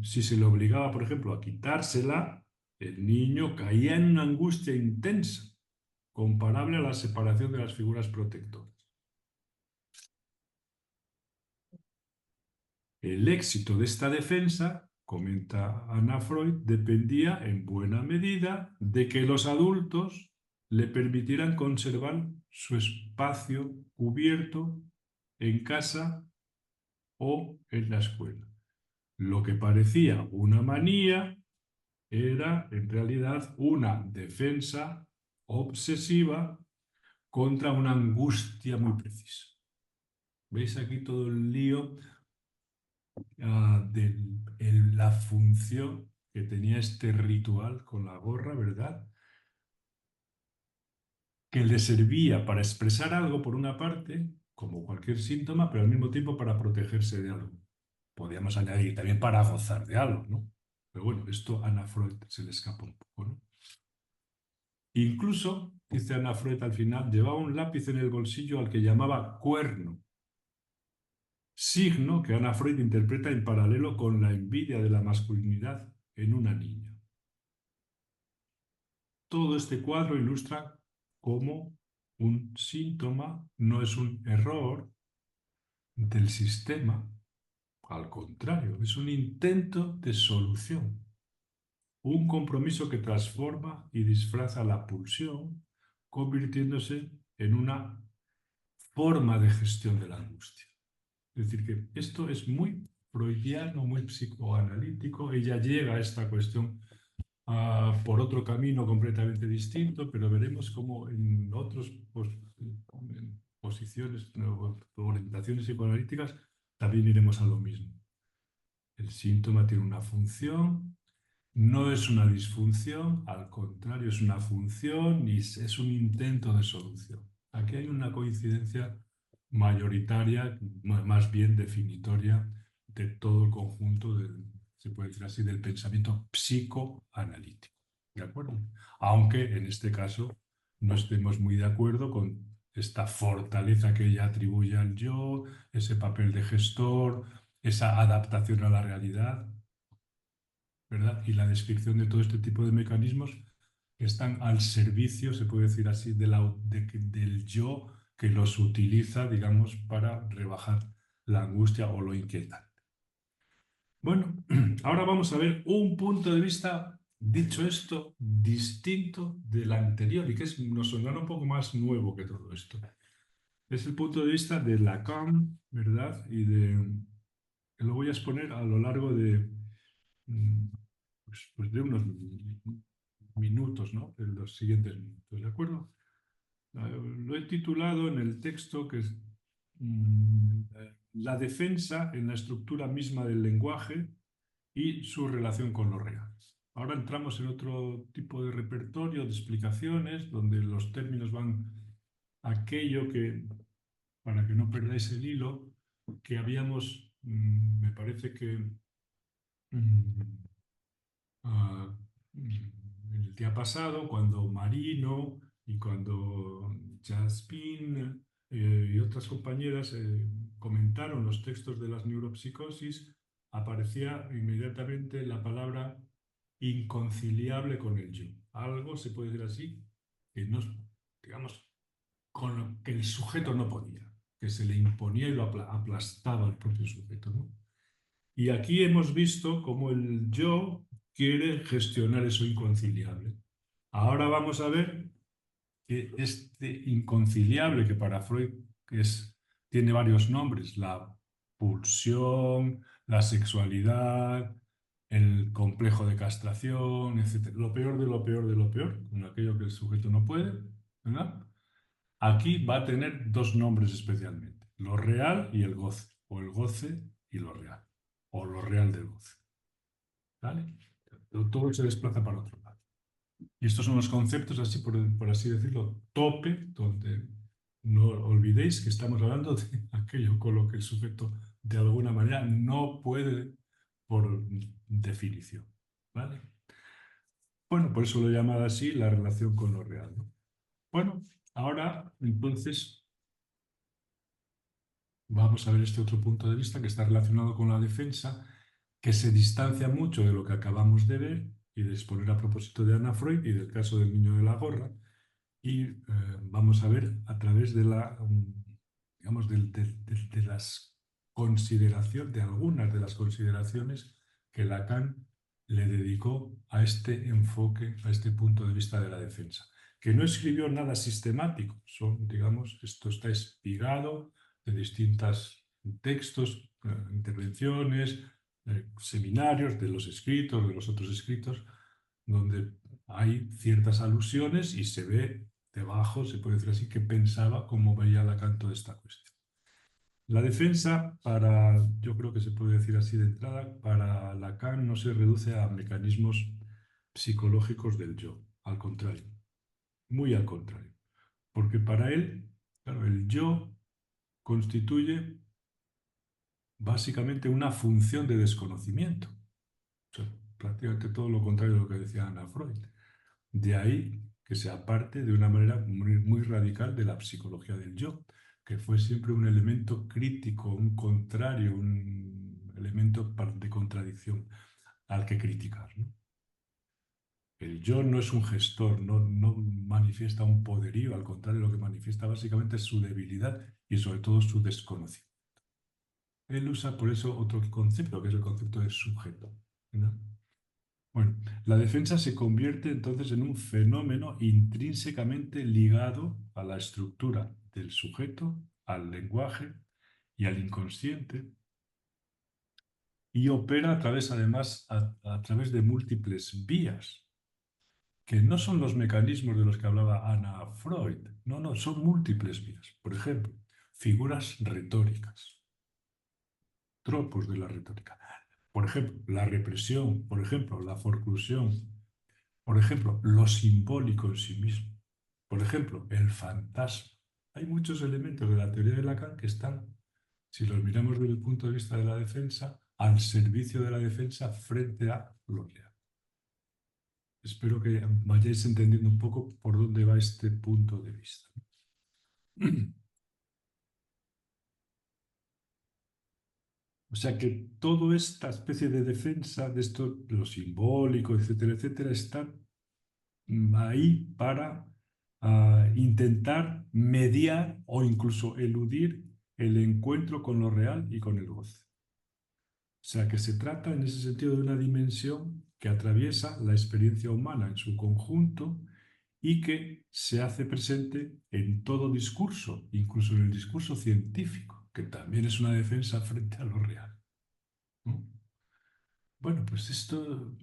Si se le obligaba, por ejemplo, a quitársela, el niño caía en una angustia intensa, comparable a la separación de las figuras protectoras. El éxito de esta defensa, comenta Anna Freud, dependía en buena medida de que los adultos le permitieran conservar su espacio cubierto en casa o en la escuela. Lo que parecía una manía era en realidad una defensa obsesiva contra una angustia muy precisa. ¿Veis aquí todo el lío de la función que tenía este ritual con la gorra, ¿verdad? Que le servía para expresar algo por una parte, como cualquier síntoma, pero al mismo tiempo para protegerse de algo. Podríamos añadir también para gozar de algo, ¿no? Pero bueno, esto a Anna Freud se le escapa un poco, ¿no? Incluso, dice Anna Freud al final, llevaba un lápiz en el bolsillo al que llamaba cuerno, signo que Anna Freud interpreta en paralelo con la envidia de la masculinidad en una niña. todo este cuadro ilustra cómo un síntoma no es un error del sistema, al contrario, es un intento de solución, un compromiso que transforma y disfraza la pulsión, convirtiéndose en una forma de gestión de la angustia. Es decir, que esto es muy freudiano, muy psicoanalítico. Ella llega a esta cuestión por otro camino completamente distinto, pero veremos cómo en otras posiciones o orientaciones psicoanalíticas también iremos a lo mismo. El síntoma tiene una función, no es una disfunción, al contrario, es una función y es un intento de solución. Aquí hay una coincidencia mayoritaria, más bien definitoria, de todo el conjunto del, se puede decir así, del pensamiento psicoanalítico. ¿De acuerdo? Aunque en este caso no estemos muy de acuerdo con esta fortaleza que ella atribuye al yo, ese papel de gestor, esa adaptación a la realidad, ¿verdad? Y la descripción de todo este tipo de mecanismos que están al servicio, se puede decir así, del yo que los utiliza, digamos, para rebajar la angustia o lo inquietante. Bueno, ahora vamos a ver un punto de vista, dicho esto, distinto del anterior y que nos sonará un poco más nuevo que todo esto. Es el punto de vista de Lacan, ¿verdad? Y que lo voy a exponer a lo largo de, pues de unos minutos, ¿no? De los siguientes minutos, ¿de acuerdo? Lo he titulado en el texto que es La defensa en la estructura misma del lenguaje y su relación con lo real. Ahora entramos en otro tipo de repertorio de explicaciones donde los términos van aquello que, para que no perdáis el hilo, que habíamos, me parece que ah, el día pasado, cuando Marino y cuando Jasmine y otras compañeras comentaron los textos de las neuropsicosis, aparecía inmediatamente la palabra inconciliable con el yo. Algo, se puede decir así, que no, digamos, con lo que el sujeto no podía, que se le imponía y lo aplastaba al propio sujeto, ¿no? Y aquí hemos visto cómo el yo quiere gestionar eso inconciliable. Ahora vamos a ver que este inconciliable, que para Freud tiene varios nombres, la pulsión, la sexualidad, el complejo de castración, etc. Lo peor de lo peor de lo peor, con aquello que el sujeto no puede, ¿verdad? Aquí va a tener dos nombres especialmente, lo real y el goce, o el goce y lo real, o lo real del goce. ¿Vale? Todo se desplaza para otro lado. Y estos son los conceptos, así por así decirlo, tope, donde no olvidéis que estamos hablando de aquello con lo que el sujeto de alguna manera no puede por definición. ¿Vale? Bueno, por eso lo he llamado así la relación con lo real, ¿no? Bueno, ahora entonces vamos a ver este otro punto de vista que está relacionado con la defensa, que se distancia mucho de lo que acabamos de ver y de exponer a propósito de Anna Freud y del caso del niño de la gorra. Y vamos a ver a través de la, digamos, de las consideraciones, de algunas de las consideraciones que Lacan le dedicó a este enfoque, a este punto de vista de la defensa. Que no escribió nada sistemático, son, digamos, esto está espigado de distintos textos, intervenciones, seminarios, de los escritos, de los otros escritos, donde hay ciertas alusiones y se ve debajo, se puede decir así, que pensaba cómo veía Lacan toda esta cuestión. La defensa, yo creo que se puede decir así de entrada, para Lacan no se reduce a mecanismos psicológicos del yo, al contrario, muy al contrario, porque para él, claro, el yo constituye básicamente una función de desconocimiento. O sea, prácticamente todo lo contrario de lo que decía Anna Freud. De ahí que se aparte de una manera muy radical de la psicología del yo, que fue siempre un elemento crítico, un contrario, un elemento de contradicción al que criticar, ¿no? El yo no es un gestor, no manifiesta un poderío, al contrario, lo que manifiesta básicamente es su debilidad y sobre todo su desconocimiento. Él usa por eso otro concepto, que es el concepto de sujeto, ¿no? Bueno, la defensa se convierte entonces en un fenómeno intrínsecamente ligado a la estructura del sujeto, al lenguaje y al inconsciente, y opera a través, además, a través de múltiples vías, que no son los mecanismos de los que hablaba Anna Freud, no, son múltiples vías. Por ejemplo, figuras retóricas, tropos de la retórica. Por ejemplo, la represión, por ejemplo, la forclusión, por ejemplo, lo simbólico en sí mismo, por ejemplo, el fantasma. Hay muchos elementos de la teoría de Lacan que están, si los miramos desde el punto de vista de la defensa, al servicio de la defensa frente a lo real. Espero que vayáis entendiendo un poco por dónde va este punto de vista. O sea que toda esta especie de defensa de esto, lo simbólico, etcétera, etcétera, está ahí para intentar mediar o incluso eludir el encuentro con lo real y con el goce. O sea que se trata en ese sentido de una dimensión que atraviesa la experiencia humana en su conjunto y que se hace presente en todo discurso, incluso en el discurso científico, que también es una defensa frente a lo real, ¿no? Bueno, pues esto,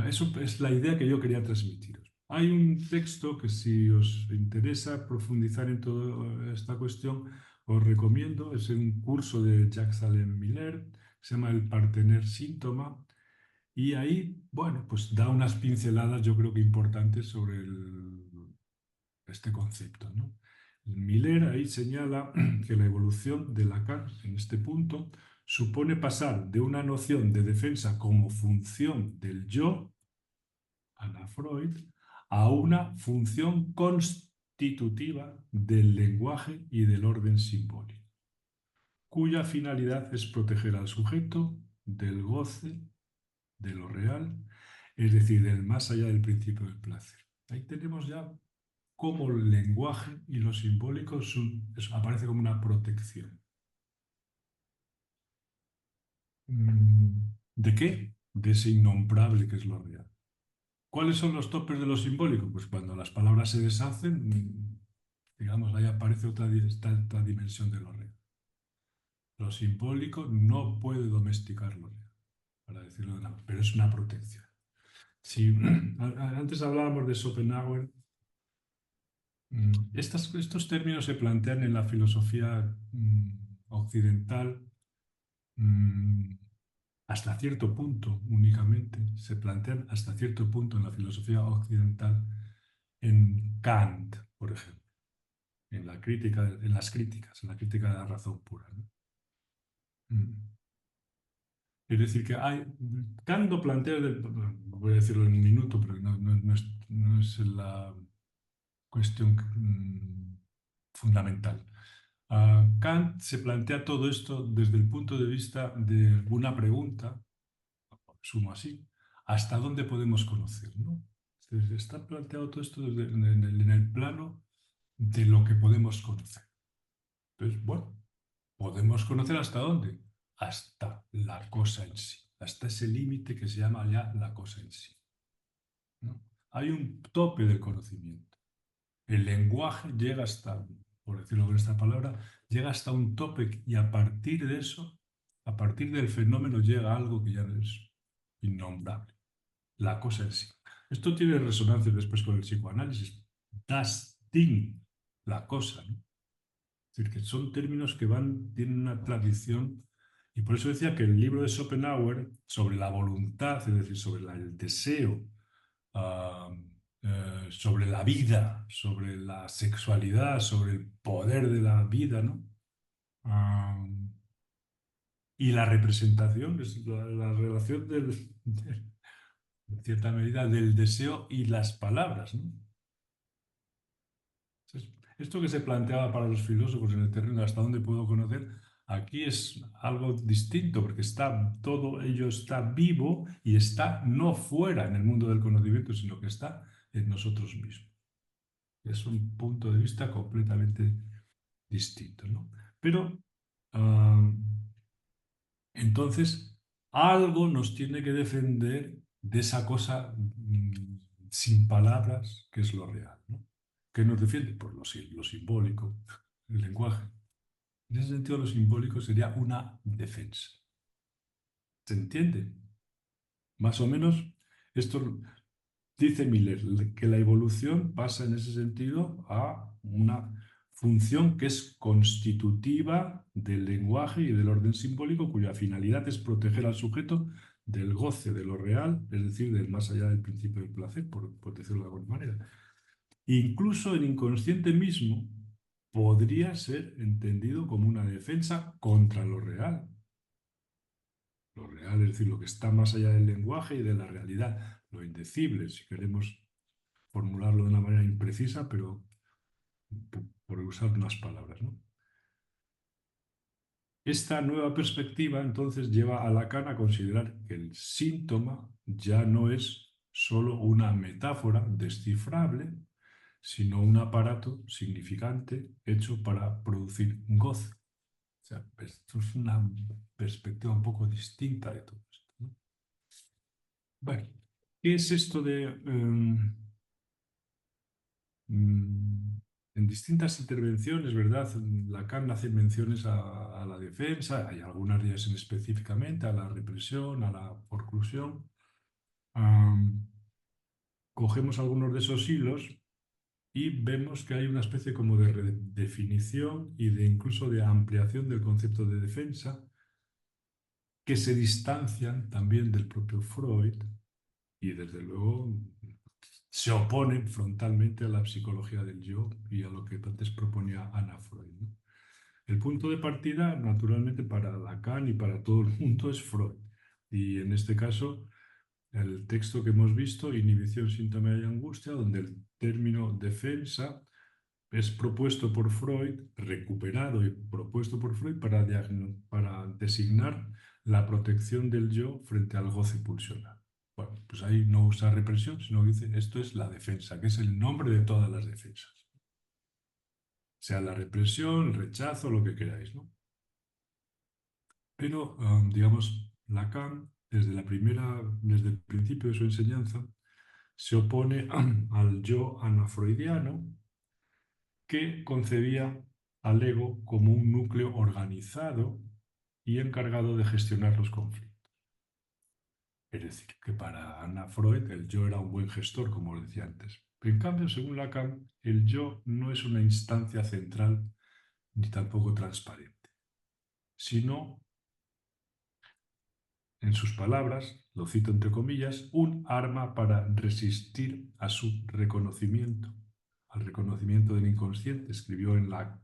eso es la idea que yo quería transmitiros. Hay un texto que si os interesa profundizar en toda esta cuestión, os recomiendo, es un curso de Jacques Alain Miller, se llama El partener síntoma, y ahí, bueno, pues da unas pinceladas yo creo que importantes sobre este concepto, ¿no? Miller ahí señala que la evolución de Lacan en este punto supone pasar de una noción de defensa como función del yo, Anna Freud, a una función constitutiva del lenguaje y del orden simbólico, cuya finalidad es proteger al sujeto del goce, de lo real, es decir, del más allá del principio del placer. Ahí tenemos ya cómo el lenguaje y lo simbólico aparece como una protección. ¿De qué? De ese innombrable que es lo real. ¿Cuáles son los topes de lo simbólico? Pues cuando las palabras se deshacen, digamos, ahí aparece otra dimensión de lo real. Lo simbólico no puede domesticar lo real, para decirlo de una manera, pero es una protección. Si antes hablábamos de Schopenhauer, estos términos se plantean en la filosofía occidental hasta cierto punto únicamente, se plantean hasta cierto punto en la filosofía occidental en Kant, por ejemplo, en la crítica, en las críticas, en la crítica de la razón pura, ¿no? Es decir, que Kant lo plantea, voy a decirlo en un minuto, pero no es la cuestión fundamental. Kant se plantea todo esto desde el punto de vista de una pregunta, sumo así, ¿hasta dónde podemos conocer? ¿No? Entonces, está planteado todo esto en el plano de lo que podemos conocer. Entonces, bueno, ¿podemos conocer hasta dónde? Hasta la cosa en sí, hasta ese límite que se llama ya la cosa en sí, ¿no? Hay un tope del conocimiento. El lenguaje llega hasta, por decirlo con esta palabra, llega hasta un tope y a partir de eso, a partir del fenómeno llega algo que ya es innombrable, la cosa en sí. Esto tiene resonancia después con el psicoanálisis. Das Ding, la cosa, ¿no? Es decir, que son términos que tienen una tradición, y por eso decía que el libro de Schopenhauer sobre la voluntad, es decir, sobre el deseo, ah, sobre la vida, sobre la sexualidad, sobre el poder de la vida, ¿no? Ah, y la representación, es la relación en cierta medida, del deseo y las palabras, ¿no? Entonces, esto que se planteaba para los filósofos en el terreno, ¿hasta dónde puedo conocer? Aquí es algo distinto porque todo ello está vivo y está no fuera en el mundo del conocimiento, sino que está en nosotros mismos. Es un punto de vista completamente distinto, ¿no? Pero entonces algo nos tiene que defender de esa cosa sin palabras que es lo real, ¿no? ¿Qué nos defiende? Pues lo simbólico, el lenguaje. En ese sentido, lo simbólico sería una defensa. ¿Se entiende? Más o menos, esto dice Miller, que la evolución pasa en ese sentido a una función que es constitutiva del lenguaje y del orden simbólico, cuya finalidad es proteger al sujeto del goce de lo real, es decir, del más allá del principio del placer, por decirlo de alguna manera. Incluso el inconsciente mismo podría ser entendido como una defensa contra lo real. Lo real, es decir, lo que está más allá del lenguaje y de la realidad, lo indecible, si queremos formularlo de una manera imprecisa, pero por usar unas palabras, ¿no? Esta nueva perspectiva entonces lleva a Lacan a considerar que el síntoma ya no es solo una metáfora descifrable, sino un aparato significante hecho para producir goce. O sea, esto es una perspectiva un poco distinta de todo esto, ¿no? Bueno, ¿qué es esto de en distintas intervenciones, ¿verdad? Lacan hace menciones a la defensa, hay algunas de ellas específicamente, a la represión, a la forclusión. Cogemos algunos de esos hilos y vemos que hay una especie como de redefinición y de incluso de ampliación del concepto de defensa que se distancian también del propio Freud y desde luego se oponen frontalmente a la psicología del yo y a lo que antes proponía Anna Freud, ¿no? El punto de partida, naturalmente, para Lacan y para todo el mundo es Freud. Y en este caso, el texto que hemos visto, Inhibición, síntoma y angustia, donde el término defensa es propuesto por Freud, recuperado y propuesto por Freud para designar la protección del yo frente al goce pulsional. Bueno, pues ahí no usa represión, sino que dice esto es la defensa, que es el nombre de todas las defensas. Sea la represión, el rechazo, lo que queráis, ¿no? Pero, digamos, Lacan, desde el principio de su enseñanza, se opone al yo anafreudiano, que concebía al ego como un núcleo organizado y encargado de gestionar los conflictos. Es decir, que para Anna Freud el yo era un buen gestor, como os decía antes. En cambio, según Lacan, el yo no es una instancia central ni tampoco transparente, sino, en sus palabras, lo cito entre comillas, un arma para resistir a su reconocimiento, al reconocimiento del inconsciente, escribió en la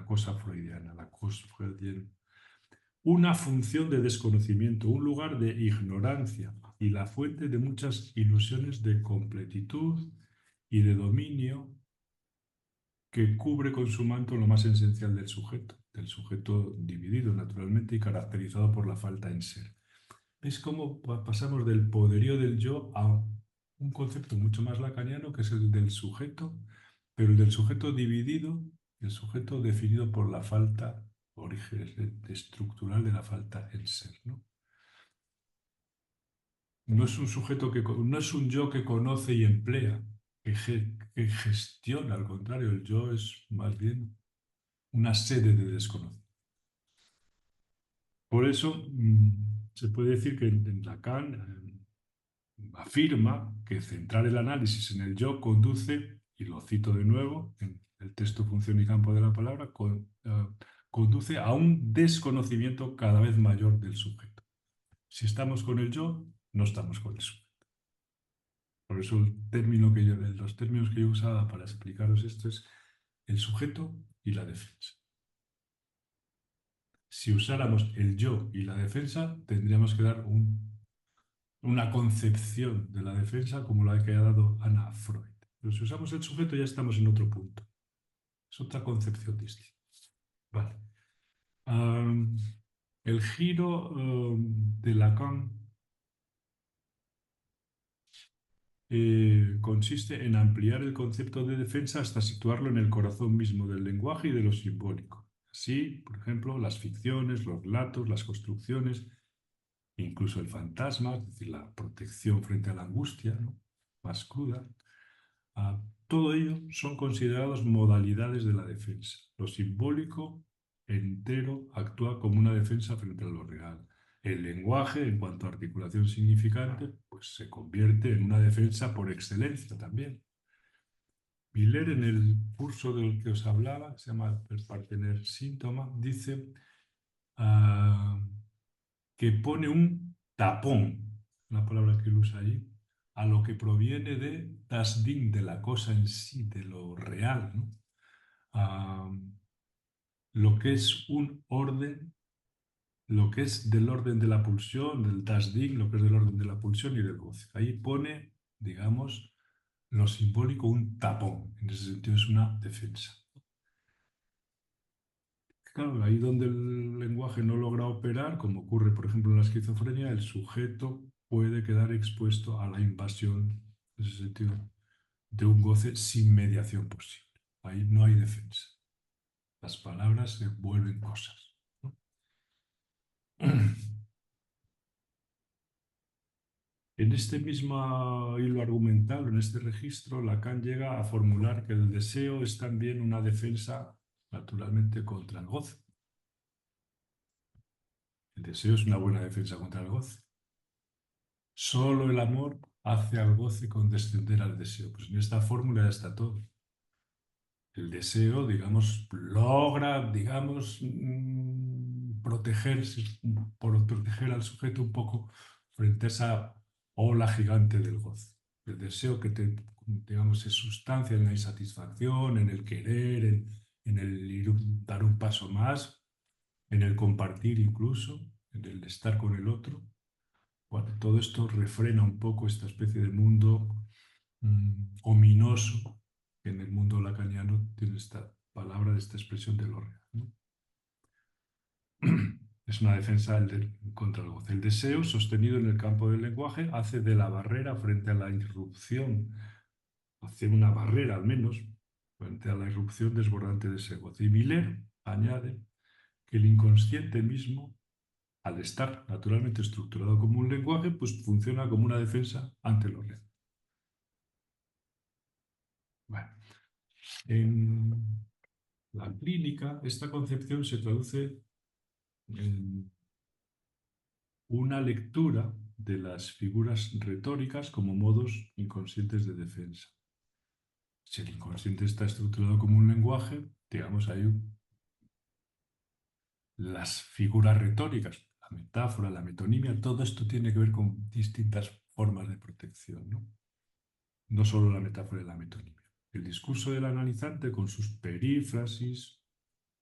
cosa freudiana, la cause freudienne. Una función de desconocimiento, un lugar de ignorancia y la fuente de muchas ilusiones de completitud y de dominio que cubre con su manto lo más esencial del sujeto dividido naturalmente y caracterizado por la falta en ser. ¿Veis cómo pasamos del poderío del yo a un concepto mucho más lacaniano, que es el del sujeto, pero el del sujeto dividido, el sujeto definido por la falta estructural de la falta en ser, ¿no? No es un sujeto no es un yo que conoce y emplea, que gestiona, al contrario, el yo es más bien una sede de desconocimiento. Por eso se puede decir que en Lacan afirma que centrar el análisis en el yo conduce, y lo cito de nuevo, en el texto Función y Campo de la Palabra, conduce a un desconocimiento cada vez mayor del sujeto. Si estamos con el yo, no estamos con el sujeto. Por eso los términos que yo usaba para explicaros esto es el sujeto y la defensa. Si usáramos el yo y la defensa, tendríamos que dar una concepción de la defensa como la que ha dado Anna Freud. Pero si usamos el sujeto ya estamos en otro punto. Es otra concepción distinta. Vale. El giro de Lacan consiste en ampliar el concepto de defensa hasta situarlo en el corazón mismo del lenguaje y de lo simbólico. Así, por ejemplo, las ficciones, los relatos, las construcciones, incluso el fantasma, es decir, la protección frente a la angustia, ¿no?, más cruda. Todo ello son considerados modalidades de la defensa. Lo simbólico entero actúa como una defensa frente a lo real. El lenguaje, en cuanto a articulación significante, pues se convierte en una defensa por excelencia también. Miller, en el curso del que os hablaba, que se llama El partener síntoma, dice que pone un tapón, una palabra que él usa ahí, a lo que proviene de das Ding, de la cosa en sí, de lo real, ¿no? Lo que es un orden, lo que es del orden de la pulsión, del das Ding, lo que es del orden de la pulsión y del goce. Ahí pone, digamos, lo simbólico un tapón. En ese sentido es una defensa. Claro, ahí donde el lenguaje no logra operar, como ocurre por ejemplo en la esquizofrenia, el sujeto puede quedar expuesto a la invasión, en ese sentido, de un goce sin mediación posible. Ahí no hay defensa. Las palabras se vuelven cosas, ¿no? En este mismo hilo argumental, en este registro, Lacan llega a formular que el deseo es también una defensa, naturalmente, contra el goce. El deseo es una buena defensa contra el goce. Solo el amor hace al goce condescender al deseo. Pues en esta fórmula ya está todo. El deseo, digamos, logra, digamos, protegerse, por proteger al sujeto un poco frente a esa ola gigante del goce. El deseo que, digamos, se sustancia en la insatisfacción, en el querer, en el dar un paso más, en el compartir incluso, en el estar con el otro. Bueno, todo esto refrena un poco esta especie de mundo ominoso que en el mundo lacaniano tiene esta palabra, esta expresión de lo real, ¿no? Es una defensa contra el goce. El deseo, sostenido en el campo del lenguaje, hace de la barrera frente a la irrupción, hace una barrera al menos, frente a la irrupción desbordante de ese goce. Y Miller añade que el inconsciente mismo, al estar naturalmente estructurado como un lenguaje, pues funciona como una defensa ante lo real. Bueno, en la clínica, esta concepción se traduce en una lectura de las figuras retóricas como modos inconscientes de defensa. Si el inconsciente está estructurado como un lenguaje, digamos, hay las figuras retóricas, la metáfora, la metonimia, todo esto tiene que ver con distintas formas de protección, ¿no? No solo la metáfora y la metonimia. El discurso del analizante, con sus perífrasis,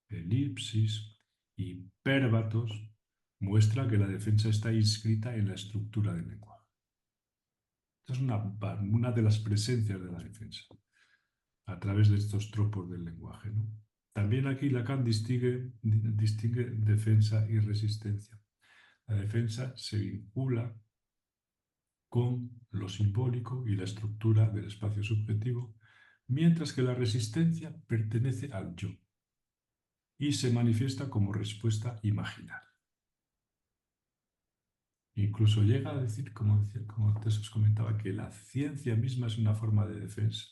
elipsis y pérbatos, muestra que la defensa está inscrita en la estructura del lenguaje. Esta es una de las presencias de la defensa, a través de estos tropos del lenguaje, ¿no? También aquí Lacan distingue defensa y resistencia. La defensa se vincula con lo simbólico y la estructura del espacio subjetivo, mientras que la resistencia pertenece al yo y se manifiesta como respuesta imaginaria. Incluso llega a decir, como antes os comentaba, que la ciencia misma es una forma de defensa.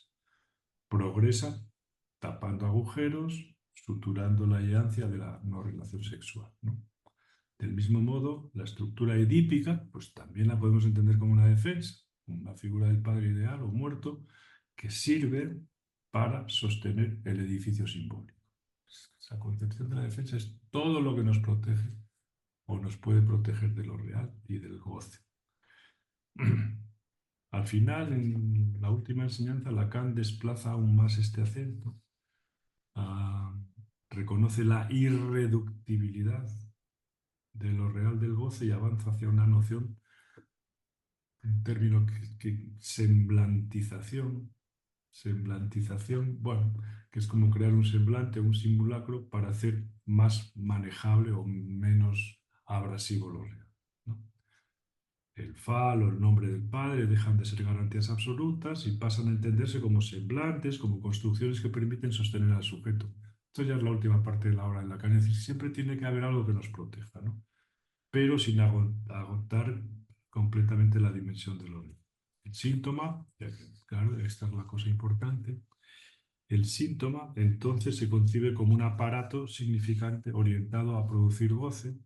Progresa tapando agujeros, suturando la ideancia de la no relación sexual, ¿no? Del mismo modo, la estructura edípica, pues también la podemos entender como una defensa, una figura del padre ideal o muerto que sirve para sostener el edificio simbólico. Esa concepción de la defensa es todo lo que nos protege o nos puede proteger de lo real y del goce. Al final, en la última enseñanza, Lacan desplaza aún más este acento, reconoce la irreductibilidad de lo real del goce y avanza hacia una noción, un término que semblantización, bueno, que es como crear un semblante, un simulacro para hacer más manejable o menos abrasivo lo real, ¿no? El fal o el nombre del padre dejan de ser garantías absolutas y pasan a entenderse como semblantes, como construcciones que permiten sostener al sujeto. Esto ya es la última parte de la obra de Lacan. Es decir, siempre tiene que haber algo que nos proteja, ¿no? Pero sin agotar completamente la dimensión del orden. El síntoma, claro, esta es la cosa importante, el síntoma entonces se concibe como un aparato significante orientado a producir goce,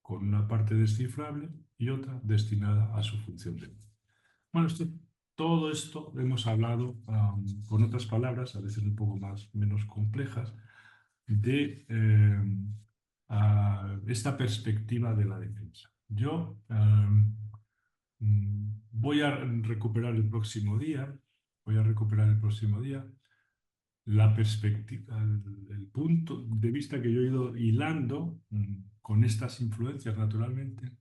con una parte descifrable y otra destinada a su función de goce. Bueno, todo esto hemos hablado con otras palabras, a veces un poco menos complejas, de esta perspectiva de la defensa. Yo voy a recuperar el próximo día, la perspectiva, el punto de vista que yo he ido hilando con estas influencias naturalmente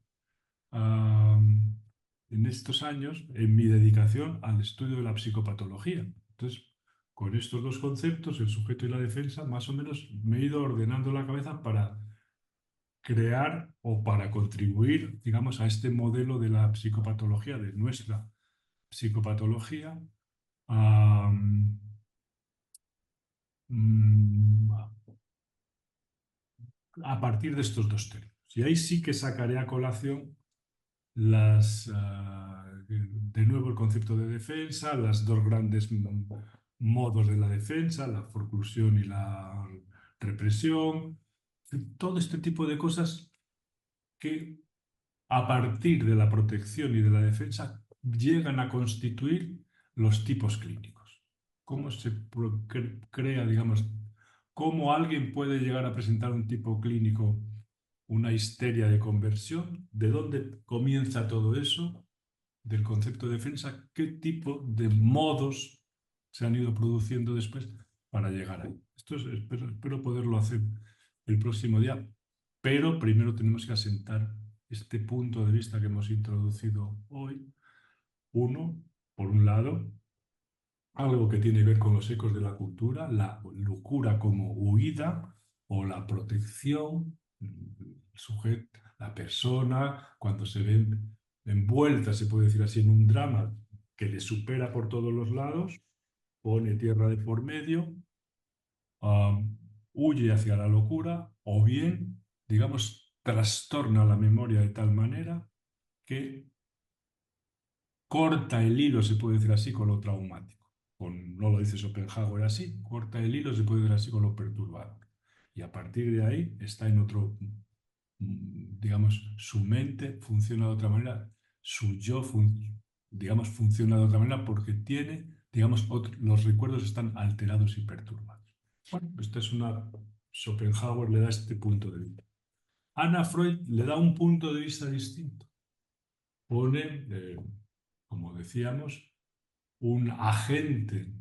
en estos años en mi dedicación al estudio de la psicopatología. Entonces, con estos dos conceptos, el sujeto y la defensa, más o menos me he ido ordenando la cabeza para crear o para contribuir, digamos, a este modelo de la psicopatología, de nuestra psicopatología, am, mm, a partir de estos dos términos. Y ahí sí que sacaré a colación de nuevo el concepto de defensa, las dos grandes modos de la defensa, la forclusión y la represión, todo este tipo de cosas que a partir de la protección y de la defensa llegan a constituir los tipos clínicos. ¿Cómo se crea, digamos, cómo alguien puede llegar a presentar un tipo clínico, una histeria de conversión? ¿De dónde comienza todo eso? Del concepto de defensa, ¿qué tipo de modos se han ido produciendo después para llegar ahí? Esto espero poderlo hacer el próximo día, pero primero tenemos que asentar este punto de vista que hemos introducido hoy. Uno, por un lado, algo que tiene que ver con los ecos de la cultura, la locura como huida o la protección, el sujeto, la persona, cuando se ve envuelta, se puede decir así, en un drama que le supera por todos los lados, pone tierra de por medio, huye hacia la locura o bien, digamos, trastorna la memoria de tal manera que corta el hilo, se puede decir así, con lo traumático. No lo dice Schopenhauer así, corta el hilo, se puede decir así, con lo perturbador. Y a partir de ahí está en otro, digamos, su mente funciona de otra manera, su yo, digamos, funciona de otra manera porque tiene, digamos, los recuerdos están alterados y perturbados. Bueno, esta es una, Schopenhauer le da este punto de vista. Anna Freud le da un punto de vista distinto. Pone, como decíamos, un agente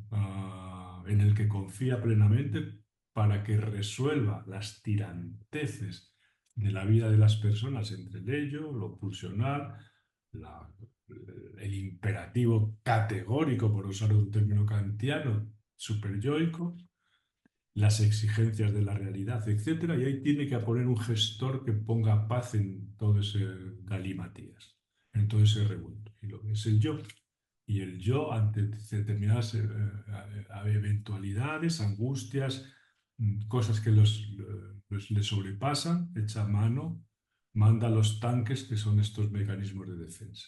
en el que confía plenamente para que resuelva las tiranteces de la vida de las personas entre el ello, lo pulsional, la- el imperativo categórico, por usar un término kantiano, superyoico, las exigencias de la realidad, etcétera, y ahí tiene que poner un gestor que ponga paz en todo ese galimatías, en todo ese revuelto. Y lo que es el yo. Y el yo, ante determinadas eventualidades, angustias, cosas que le sobrepasan, echa mano, manda los tanques que son estos mecanismos de defensa.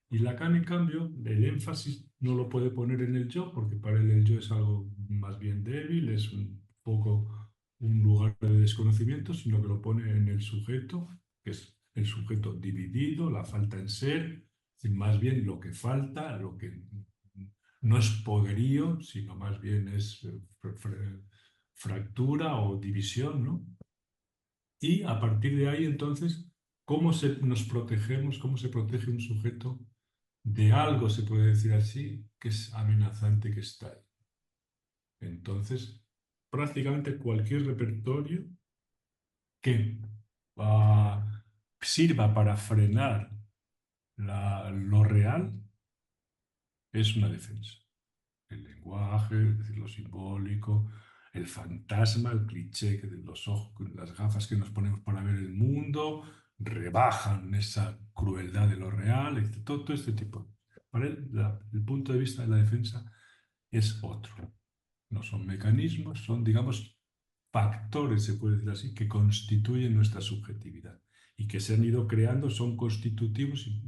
Y Lacan, en cambio, el énfasis no lo puede poner en el yo, porque para él el yo es algo más bien débil, es un poco un lugar de desconocimiento, sino que lo pone en el sujeto, que es el sujeto dividido, la falta en ser, más bien lo que falta, lo que no es poderío, sino más bien es fractura o división, ¿no? Y a partir de ahí, entonces, ¿cómo nos protegemos? ¿Cómo se protege un sujeto de algo, se puede decir así, que es amenazante, que está ahí? Entonces, prácticamente cualquier repertorio que sirva para frenar lo real es una defensa. El lenguaje, es decir, lo simbólico, el fantasma, el cliché que de los ojos, las gafas que nos ponemos para ver el mundo, rebajan esa crueldad de lo real, todo este tipo. Para él, el punto de vista de la defensa es otro. No son mecanismos, son, digamos, factores, se puede decir así, que constituyen nuestra subjetividad y que se han ido creando, son constitutivos y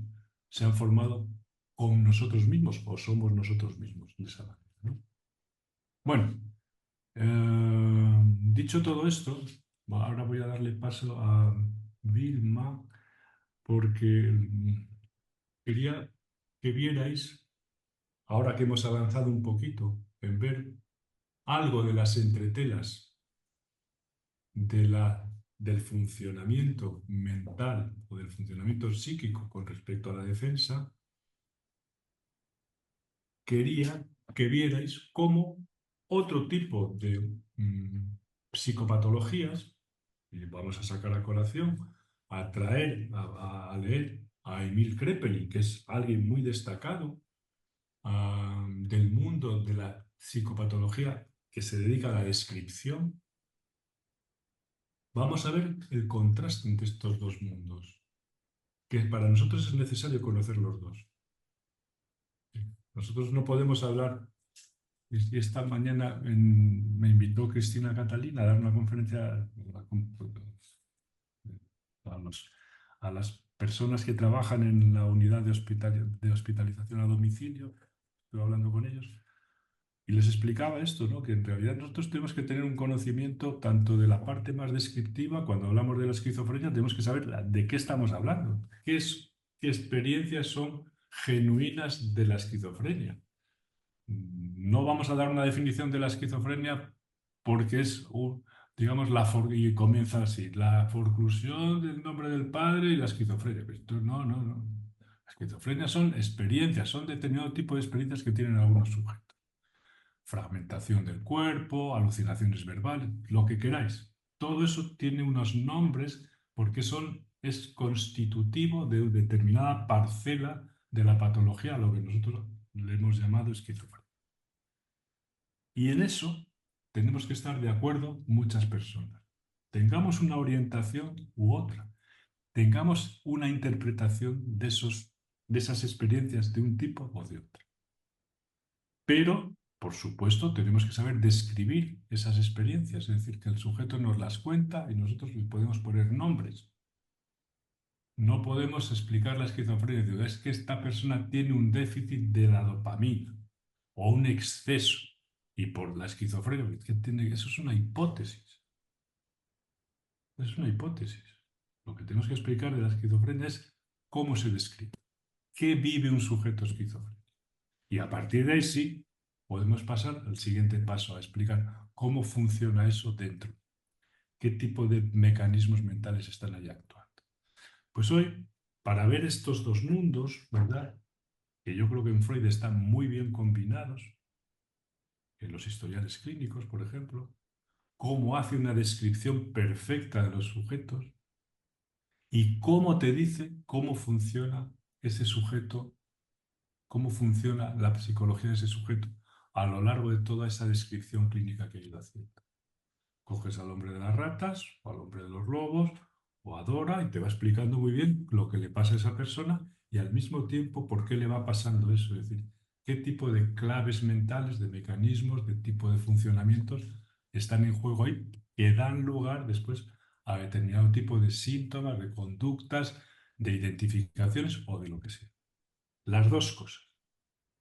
se han formado con nosotros mismos o somos nosotros mismos de esa manera, ¿no? Bueno, dicho todo esto, ahora voy a darle paso a Vilma porque quería que vierais, ahora que hemos avanzado un poquito, en ver algo de las entretelas del funcionamiento mental o del funcionamiento psíquico con respecto a la defensa, quería que vierais cómo otro tipo de psicopatologías, y vamos a sacar a colación, a traer, a leer a Emil Kraepelin, que es alguien muy destacado del mundo de la psicopatología que se dedica a la descripción. Vamos a ver el contraste entre estos dos mundos, que para nosotros es necesario conocer los dos. Nosotros no podemos hablar, y esta mañana me invitó Cristina Catalina a dar una conferencia a las personas que trabajan en la unidad de hospitalización a domicilio. Estuve hablando con ellos y les explicaba esto, ¿no? Que en realidad nosotros tenemos que tener un conocimiento tanto de la parte más descriptiva. Cuando hablamos de la esquizofrenia tenemos que saber de qué estamos hablando, qué experiencias son genuinas de la esquizofrenia. No vamos a dar una definición de la esquizofrenia porque es, digamos, y comienza así, la forclusión del nombre del padre y la esquizofrenia. No, no, no. La esquizofrenia son experiencias, son determinado tipo de experiencias que tienen algunos sujetos. Fragmentación del cuerpo, alucinaciones verbales, lo que queráis. Todo eso tiene unos nombres porque es constitutivo de determinada parcela de la patología, a lo que nosotros le hemos llamado esquizofrenia. Y en eso tenemos que estar de acuerdo muchas personas. Tengamos una orientación u otra, tengamos una interpretación de esas experiencias de un tipo o de otro. Pero, por supuesto, tenemos que saber describir esas experiencias, es decir, que el sujeto nos las cuenta y nosotros le podemos poner nombres. No podemos explicar la esquizofrenia, digo, es que esta persona tiene un déficit de la dopamina o un exceso. Y por la esquizofrenia, eso es una hipótesis. Es una hipótesis. Lo que tenemos que explicar de la esquizofrenia es cómo se describe, qué vive un sujeto esquizofrénico. Y a partir de ahí sí podemos pasar al siguiente paso, a explicar cómo funciona eso dentro, qué tipo de mecanismos mentales están allí actuando. Pues hoy, para ver estos dos mundos, ¿verdad? Que yo creo que en Freud están muy bien combinados, en los historiales clínicos, por ejemplo, cómo hace una descripción perfecta de los sujetos y cómo te dice cómo funciona ese sujeto, cómo funciona la psicología de ese sujeto a lo largo de toda esa descripción clínica que ha ido haciendo. Coges al hombre de las ratas, o al hombre de los lobos, o a Dora, y te va explicando muy bien lo que le pasa a esa persona y al mismo tiempo por qué le va pasando eso. Es decir, qué tipo de claves mentales, de mecanismos, de tipo de funcionamientos están en juego ahí que dan lugar después a determinado tipo de síntomas, de conductas, de identificaciones o de lo que sea. Las dos cosas,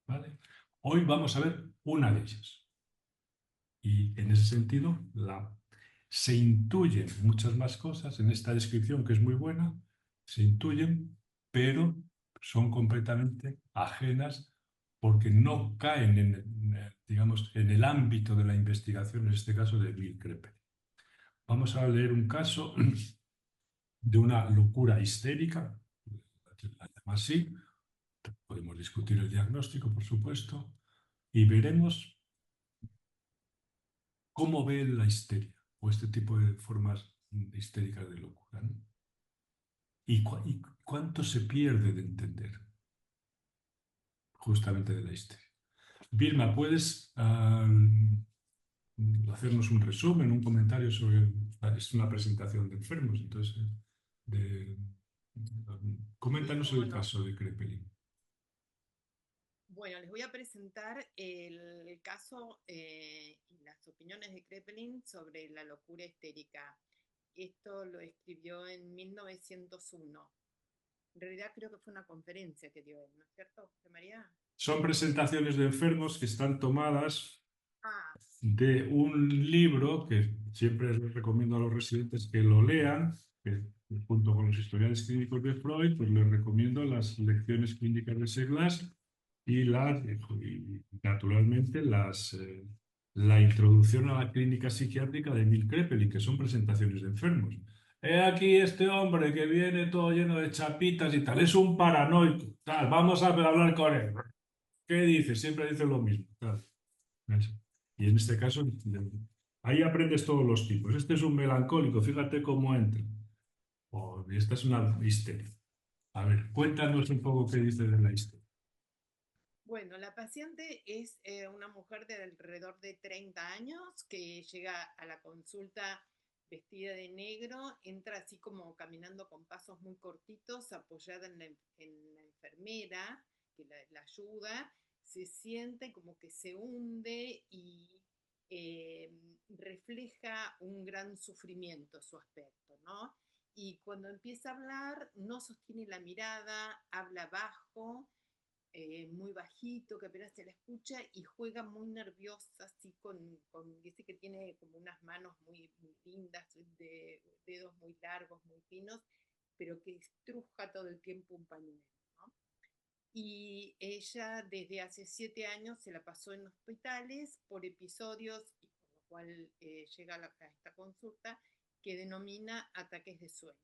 ¿vale? Hoy vamos a ver una de ellas. Y en ese sentido, se intuyen muchas más cosas en esta descripción, que es muy buena, se intuyen, pero son completamente ajenas porque no caen digamos, en el ámbito de la investigación, en este caso de Bill Krepper. Vamos a leer un caso de una locura histérica, la llama así, podemos discutir el diagnóstico, por supuesto, y veremos cómo ve la histeria o este tipo de formas histéricas de locura, ¿no? Y cuánto se pierde de entender justamente de la histeria. Vilma, ¿puedes hacernos un resumen, un comentario sobre... Es una presentación de enfermos, entonces, de Coméntanos el Bueno, caso de Krepelin. bueno, les voy a presentar el caso y las opiniones de Kraepelin sobre la locura histérica. Esto lo escribió en 1901. En realidad creo que fue una conferencia que dio él, ¿no es cierto, José María? Son presentaciones de enfermos que están tomadas Ah, de un libro que siempre les recomiendo a los residentes que lo lean, que junto con los historiales clínicos de Freud, pues les recomiendo las lecciones clínicas de Seglas y naturalmente la introducción a la clínica psiquiátrica de Emil Kraepelin, que son presentaciones de enfermos. He aquí este hombre que viene todo lleno de chapitas y tal, es un paranoico, tal, vamos a hablar con él. ¿Qué dice? Siempre dice lo mismo, tal. Y en este caso, ahí aprendes todos los tipos. Este es un melancólico, fíjate cómo entra. Y esta es una histeria. A ver, cuéntanos un poco qué dices de la histeria. bueno, la paciente es una mujer de alrededor de 30 años que llega a la consulta vestida de negro, entra así como caminando con pasos muy cortitos, apoyada en la enfermera que la ayuda, se siente como que se hunde y eh, refleja un gran sufrimiento su aspecto, ¿no? Y cuando empieza a hablar, no sostiene la mirada, habla bajo, muy bajito, que apenas se la escucha y juega muy nerviosa, así dice que tiene como unas manos muy, muy lindas, de dedos muy largos, muy finos, pero que estruja todo el tiempo un pañuelo, ¿no? Y ella desde hace 7 años se la pasó en hospitales por episodios, y por lo cual llega a esta consulta, que denomina ataques de sueño.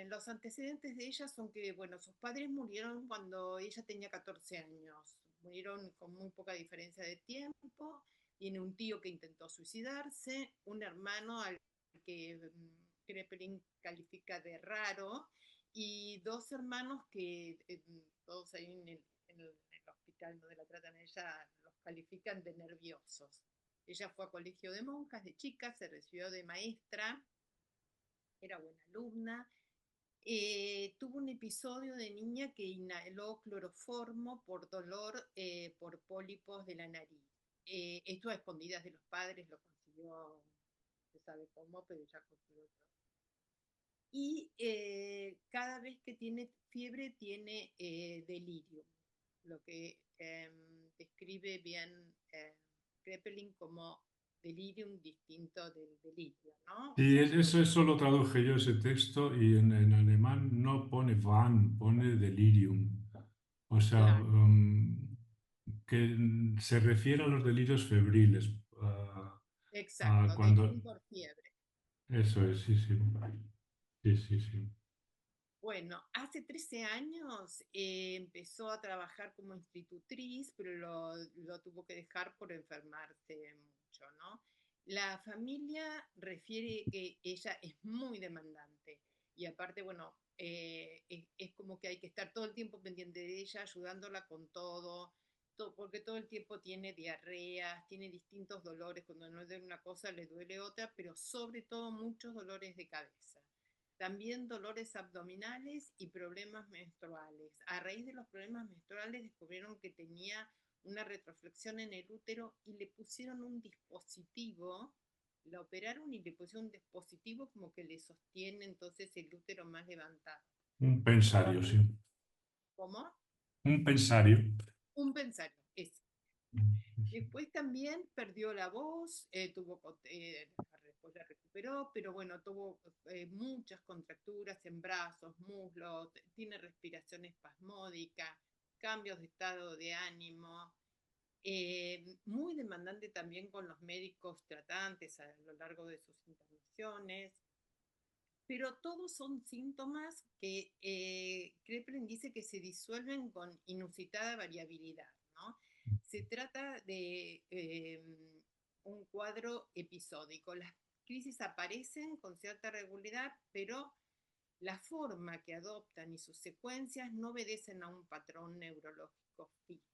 Los antecedentes de ella son que, bueno, sus padres murieron cuando ella tenía 14 años. Murieron con muy poca diferencia de tiempo. Tiene un tío que intentó suicidarse, un hermano al que Kraepelin califica de raro, y dos hermanos que todos ahí en el hospital donde la tratan a ella los califican de nerviosos. Ella fue a colegio de monjas de chica, se recibió de maestra, era buena alumna. Tuvo un episodio de niña que inhaló cloroformo por dolor por pólipos de la nariz. Esto a escondidas de los padres, lo consiguió, no se sabe cómo, pero ya consiguió otro. Y cada vez que tiene fiebre tiene delirio, lo que describe bien Kraepelin como delirium distinto del delirio, ¿no? O Y sea, como eso lo traduje yo ese texto y en alemán no pone Wahn, pone delirium. O sea, claro, que se refiere a los delirios febriles. exacto, Cuando... delirium por fiebre. Eso es, sí, sí. Sí, sí, sí. Bueno, hace 13 años empezó a trabajar como institutriz, pero lo tuvo que dejar por enfermarse mucho, ¿no? La familia refiere que ella es muy demandante y aparte, bueno, es como que hay que estar todo el tiempo pendiente de ella, ayudándola con todo, porque todo el tiempo tiene diarreas, tiene distintos dolores, cuando no le duele una cosa le duele otra, pero sobre todo muchos dolores de cabeza. También dolores abdominales y problemas menstruales. A raíz de los problemas menstruales descubrieron que tenía una retroflexión en el útero y le pusieron un dispositivo, la operaron y le pusieron un dispositivo como que le sostiene entonces el útero más levantado. Un Pero, pensario, sí. ¿cómo? Un pensario. Un pensario, es. Después también perdió la voz, después la recuperó, pero bueno, tuvo muchas contracturas en brazos, muslos, tiene respiración espasmódica, cambios de estado de ánimo, muy demandante también con los médicos tratantes a lo largo de sus internaciones, pero todos son síntomas que Kraepelin dice que se disuelven con inusitada variabilidad, ¿no? Se trata de un cuadro episódico. Las crisis aparecen con cierta regularidad, pero la forma que adoptan y sus secuencias no obedecen a un patrón neurológico fijo.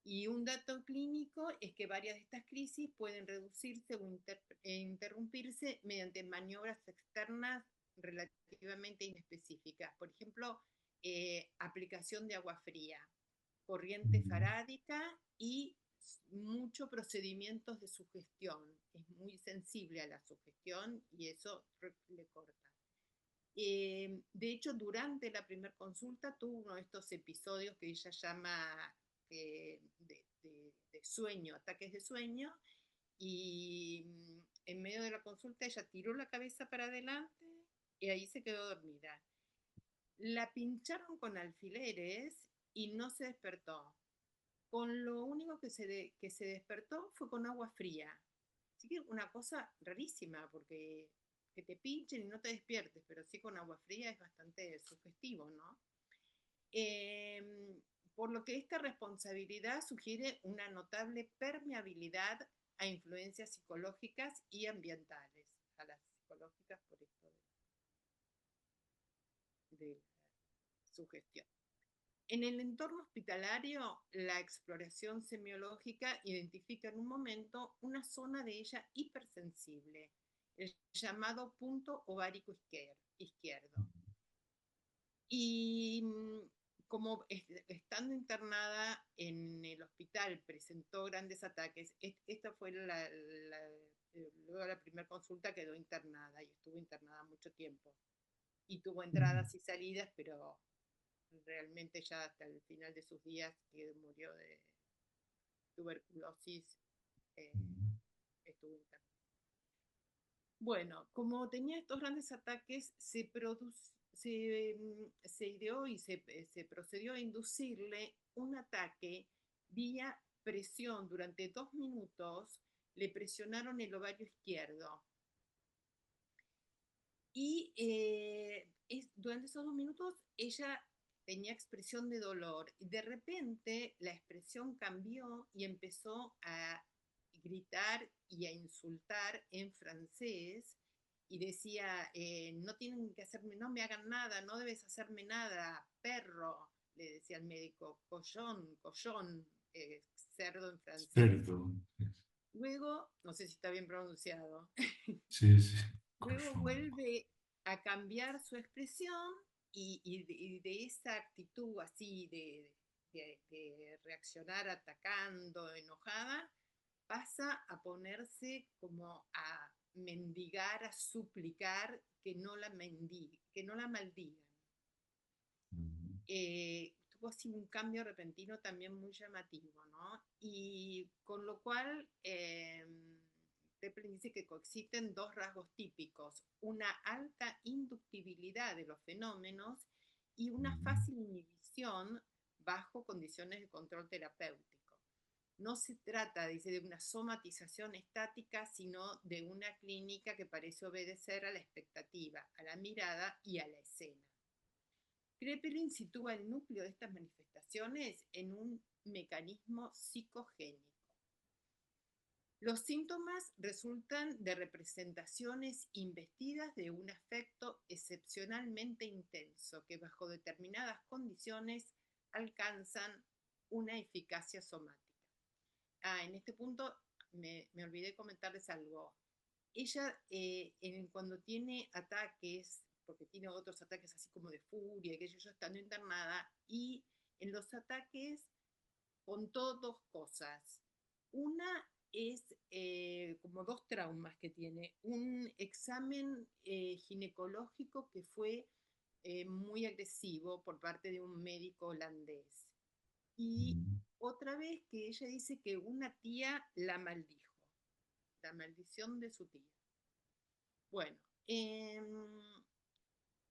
Y un dato clínico es que varias de estas crisis pueden reducirse o interrumpirse mediante maniobras externas relativamente inespecíficas. Por ejemplo, aplicación de agua fría, corriente farádica y muchos procedimientos de sugestión. Es muy sensible a la sugestión y eso le corta. De hecho, durante la primera consulta tuvo uno de estos episodios que ella llama de sueño, ataques de sueño, y en medio de la consulta ella tiró la cabeza para adelante y ahí se quedó dormida. La pincharon con alfileres y no se despertó. Con lo único que se despertó fue con agua fría. Así que una cosa rarísima, porque que te pinchen y no te despiertes, pero sí con agua fría es bastante sugestivo, ¿no? Por lo que esta responsabilidad sugiere una notable permeabilidad a influencias psicológicas y ambientales, a las psicológicas por esto de la sugestión. En el entorno hospitalario, la exploración semiológica identifica en un momento una zona de ella hipersensible, el llamado punto ovárico izquierdo. Y como estando internada en el hospital presentó grandes ataques, esta fue luego la primera consulta quedó internada y estuvo internada mucho tiempo. Y tuvo entradas y salidas, pero realmente ya hasta el final de sus días, que murió de tuberculosis, estuvo internada. Bueno, como tenía estos grandes ataques, se ideó y se procedió a inducirle un ataque vía presión. Durante 2 minutos le presionaron el ovario izquierdo. Y durante esos 2 minutos ella tenía expresión de dolor. Y de repente la expresión cambió y empezó a gritar y a insultar en francés y decía, no tienen que hacerme, no me hagan nada, no debes hacerme nada, perro, le decía el médico, collón, cerdo en francés. Cerdo. Luego, no sé si está bien pronunciado. Sí, sí. Luego vuelve a cambiar su expresión y de esa actitud así de reaccionar atacando, enojada, pasa a ponerse como a mendigar, a suplicar que no la maldigan. Tuvo así un cambio repentino también muy llamativo, ¿no? Y con lo cual Teplin dice que coexisten 2 rasgos típicos, una alta inductibilidad de los fenómenos y una fácil inhibición bajo condiciones de control terapéutico. No se trata, dice, de una somatización estática, sino de una clínica que parece obedecer a la expectativa, a la mirada y a la escena. Kraepelin sitúa el núcleo de estas manifestaciones en un mecanismo psicogénico. Los síntomas resultan de representaciones investidas de un afecto excepcionalmente intenso que bajo determinadas condiciones alcanzan una eficacia somática. En este punto me olvidé comentarles algo. Ella cuando tiene ataques, porque tiene otros ataques así como de furia, que yo estando internada, y en los ataques contó 2 cosas. Una es como 2 traumas que tiene. Un examen ginecológico que fue muy agresivo por parte de un médico holandés. Y otra vez que ella dice que una tía la maldijo, la maldición de su tía. Bueno,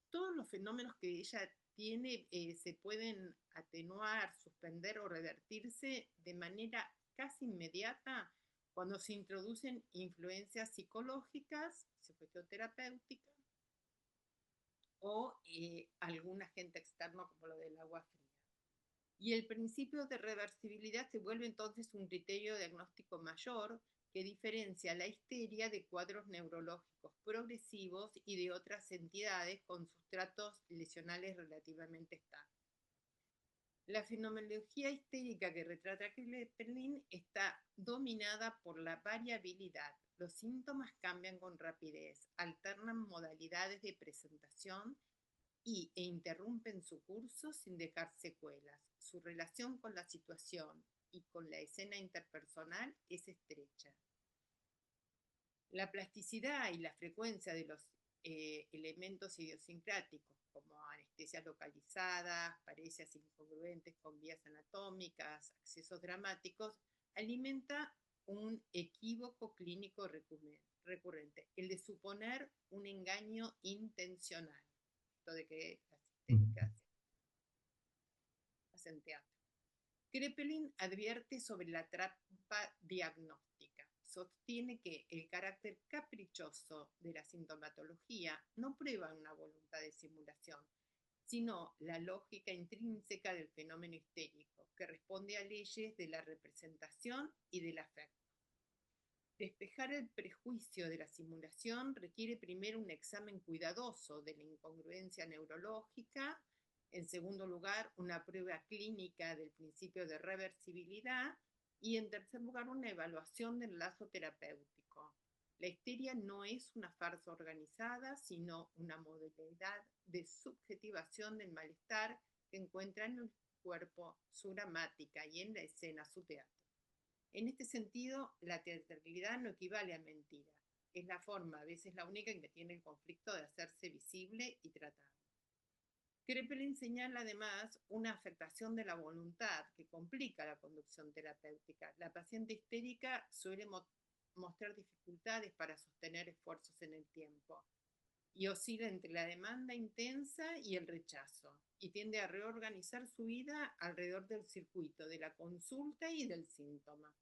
todos los fenómenos que ella tiene se pueden atenuar, suspender o revertirse de manera casi inmediata cuando se introducen influencias psicológicas, sugestión terapéutica o algún agente externo como lo del agua fría. Y el principio de reversibilidad se vuelve entonces un criterio diagnóstico mayor que diferencia la histeria de cuadros neurológicos progresivos y de otras entidades con sustratos lesionales relativamente estables. La fenomenología histérica que retrata Kraepelin está dominada por la variabilidad, Los síntomas cambian con rapidez, alternan modalidades de presentación e interrumpen su curso sin dejar secuelas. Su relación con la situación y con la escena interpersonal es estrecha. La plasticidad y la frecuencia de los elementos idiosincráticos, como anestesias localizadas, parecias incongruentes con vías anatómicas, accesos dramáticos, alimenta un equívoco clínico recurrente, el de suponer un engaño intencional, esto de que las histéricas hacen teatro. Kraepelin advierte sobre la trampa diagnóstica. Sostiene que el carácter caprichoso de la sintomatología no prueba una voluntad de simulación, sino la lógica intrínseca del fenómeno histérico, que responde a leyes de la representación y del afecto. Despejar el prejuicio de la simulación requiere primero un examen cuidadoso de la incongruencia neurológica, en segundo lugar, una prueba clínica del principio de reversibilidad y, en tercer lugar, una evaluación del lazo terapéutico. La histeria no es una farsa organizada, sino una modalidad de subjetivación del malestar que encuentra en el cuerpo su gramática y en la escena su teatro. En este sentido, la teatralidad no equivale a mentira. Es la forma, a veces la única, en que tiene el conflicto de hacerse visible y tratado. Kraepelin señala además una afectación de la voluntad que complica la conducción terapéutica. La paciente histérica suele mostrar dificultades para sostener esfuerzos en el tiempo y oscila entre la demanda intensa y el rechazo, y tiende a reorganizar su vida alrededor del circuito de la consulta y del síntoma.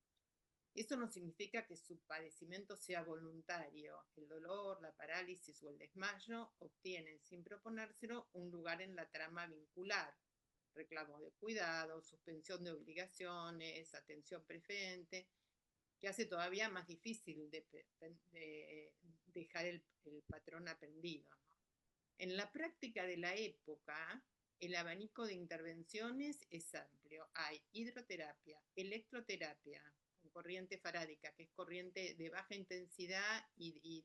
Eso no significa que su padecimiento sea voluntario. El dolor, la parálisis o el desmayo obtienen, sin proponérselo, un lugar en la trama vincular. Reclamo de cuidado, suspensión de obligaciones, atención preferente, que hace todavía más difícil de dejar el patrón aprendido, ¿no? En la práctica de la época, el abanico de intervenciones es amplio. Hay hidroterapia, electroterapia, corriente farádica, que es corriente de baja intensidad y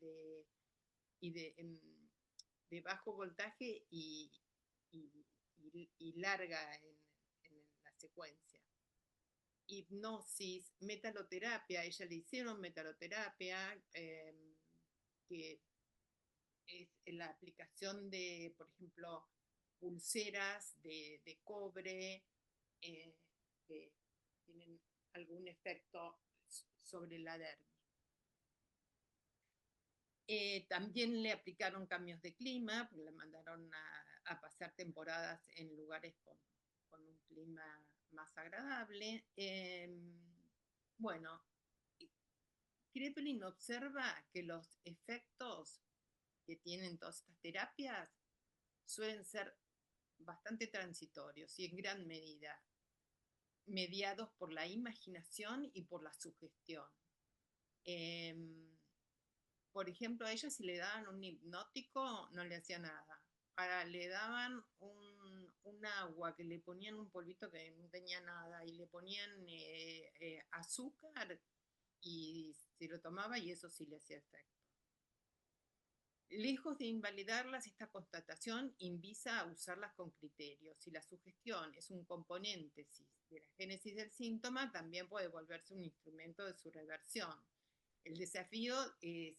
de bajo voltaje y larga en la secuencia. Hipnosis, metaloterapia, ella le hicieron metaloterapia, que es la aplicación de, por ejemplo, pulseras de cobre, que tienen algún efecto sobre la dermis. También le aplicaron cambios de clima, porque le mandaron a pasar temporadas en lugares con un clima más agradable. Bueno, Kraepelin observa que los efectos que tienen todas estas terapias suelen ser bastante transitorios y en gran medida mediados por la imaginación y por la sugestión. Por ejemplo, a ella si le daban un hipnótico no le hacía nada. Ahora le daban un agua que le ponían un polvito que no tenía nada y le ponían azúcar y se lo tomaba y eso sí le hacía efecto. Lejos de invalidarlas, esta constatación invita a usarlas con criterio. Si la sugestión es un componente de la génesis del síntoma, también puede volverse un instrumento de su reversión. El desafío es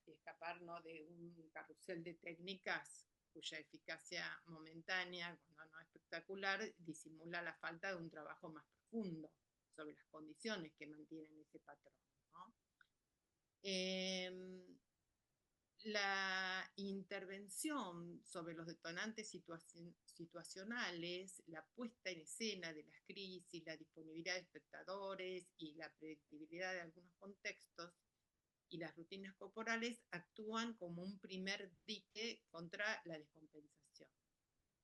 escapar, ¿no?, de un carrusel de técnicas cuya eficacia momentánea, cuando no espectacular, disimula la falta de un trabajo más profundo sobre las condiciones que mantienen ese patrón, ¿no? La intervención sobre los detonantes situacionales, la puesta en escena de las crisis, la disponibilidad de espectadores y la predictibilidad de algunos contextos y las rutinas corporales actúan como un primer dique contra la descompensación.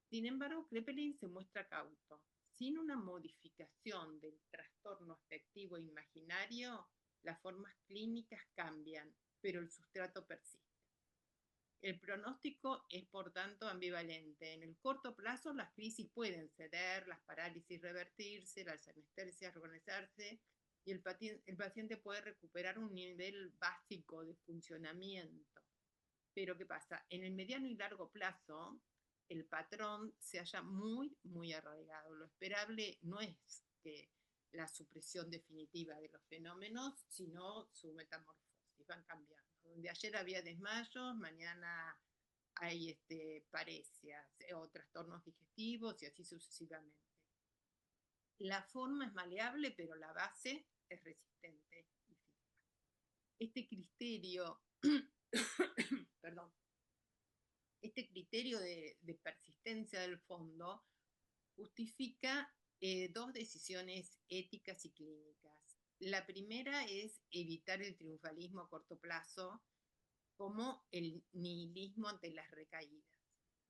Sin embargo, Kraepelin se muestra cauto. Sin una modificación del trastorno afectivo imaginario, las formas clínicas cambian, pero el sustrato persiste. El pronóstico es, por tanto, ambivalente. En el corto plazo, las crisis pueden ceder, las parálisis revertirse, las anestesias organizarse, y el paciente puede recuperar un nivel básico de funcionamiento. Pero ¿qué pasa? En el mediano y largo plazo, el patrón se halla muy, muy arraigado. Lo esperable no es que la supresión definitiva de los fenómenos, sino su metamorfosis, van cambiando. Donde ayer había desmayos, mañana hay parecias o trastornos digestivos y así sucesivamente. La forma es maleable, pero la base es resistente y fija. Este criterio, perdón, este criterio de persistencia del fondo justifica dos decisiones éticas y clínicas. La primera es evitar el triunfalismo a corto plazo, como el nihilismo ante las recaídas.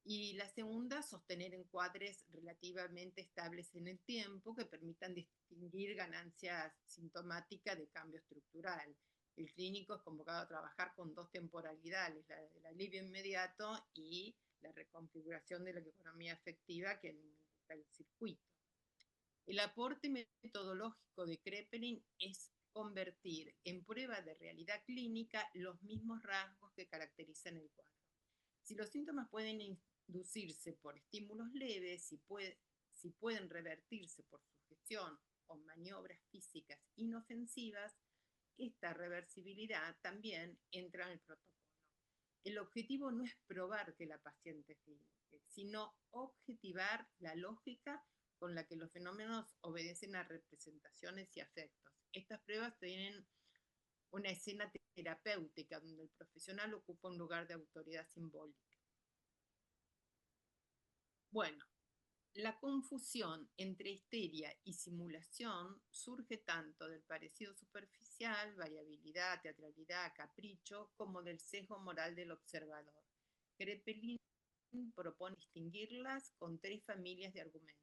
Y la segunda, sostener encuadres relativamente estables en el tiempo que permitan distinguir ganancias sintomáticas de cambio estructural. El clínico es convocado a trabajar con dos temporalidades, la del alivio inmediato y la reconfiguración de la economía afectiva que alimenta el circuito. El aporte metodológico de Kraepelin es convertir en prueba de realidad clínica los mismos rasgos que caracterizan el cuadro. Si los síntomas pueden inducirse por estímulos leves, si pueden revertirse por sugestión o maniobras físicas inofensivas, esta reversibilidad también entra en el protocolo. El objetivo no es probar que la paciente finge, sino objetivar la lógica con la que los fenómenos obedecen a representaciones y afectos. Estas pruebas tienen una escena terapéutica donde el profesional ocupa un lugar de autoridad simbólica. Bueno, la confusión entre histeria y simulación surge tanto del parecido superficial, variabilidad, teatralidad, capricho, como del sesgo moral del observador. Kraepelin propone distinguirlas con tres familias de argumentos.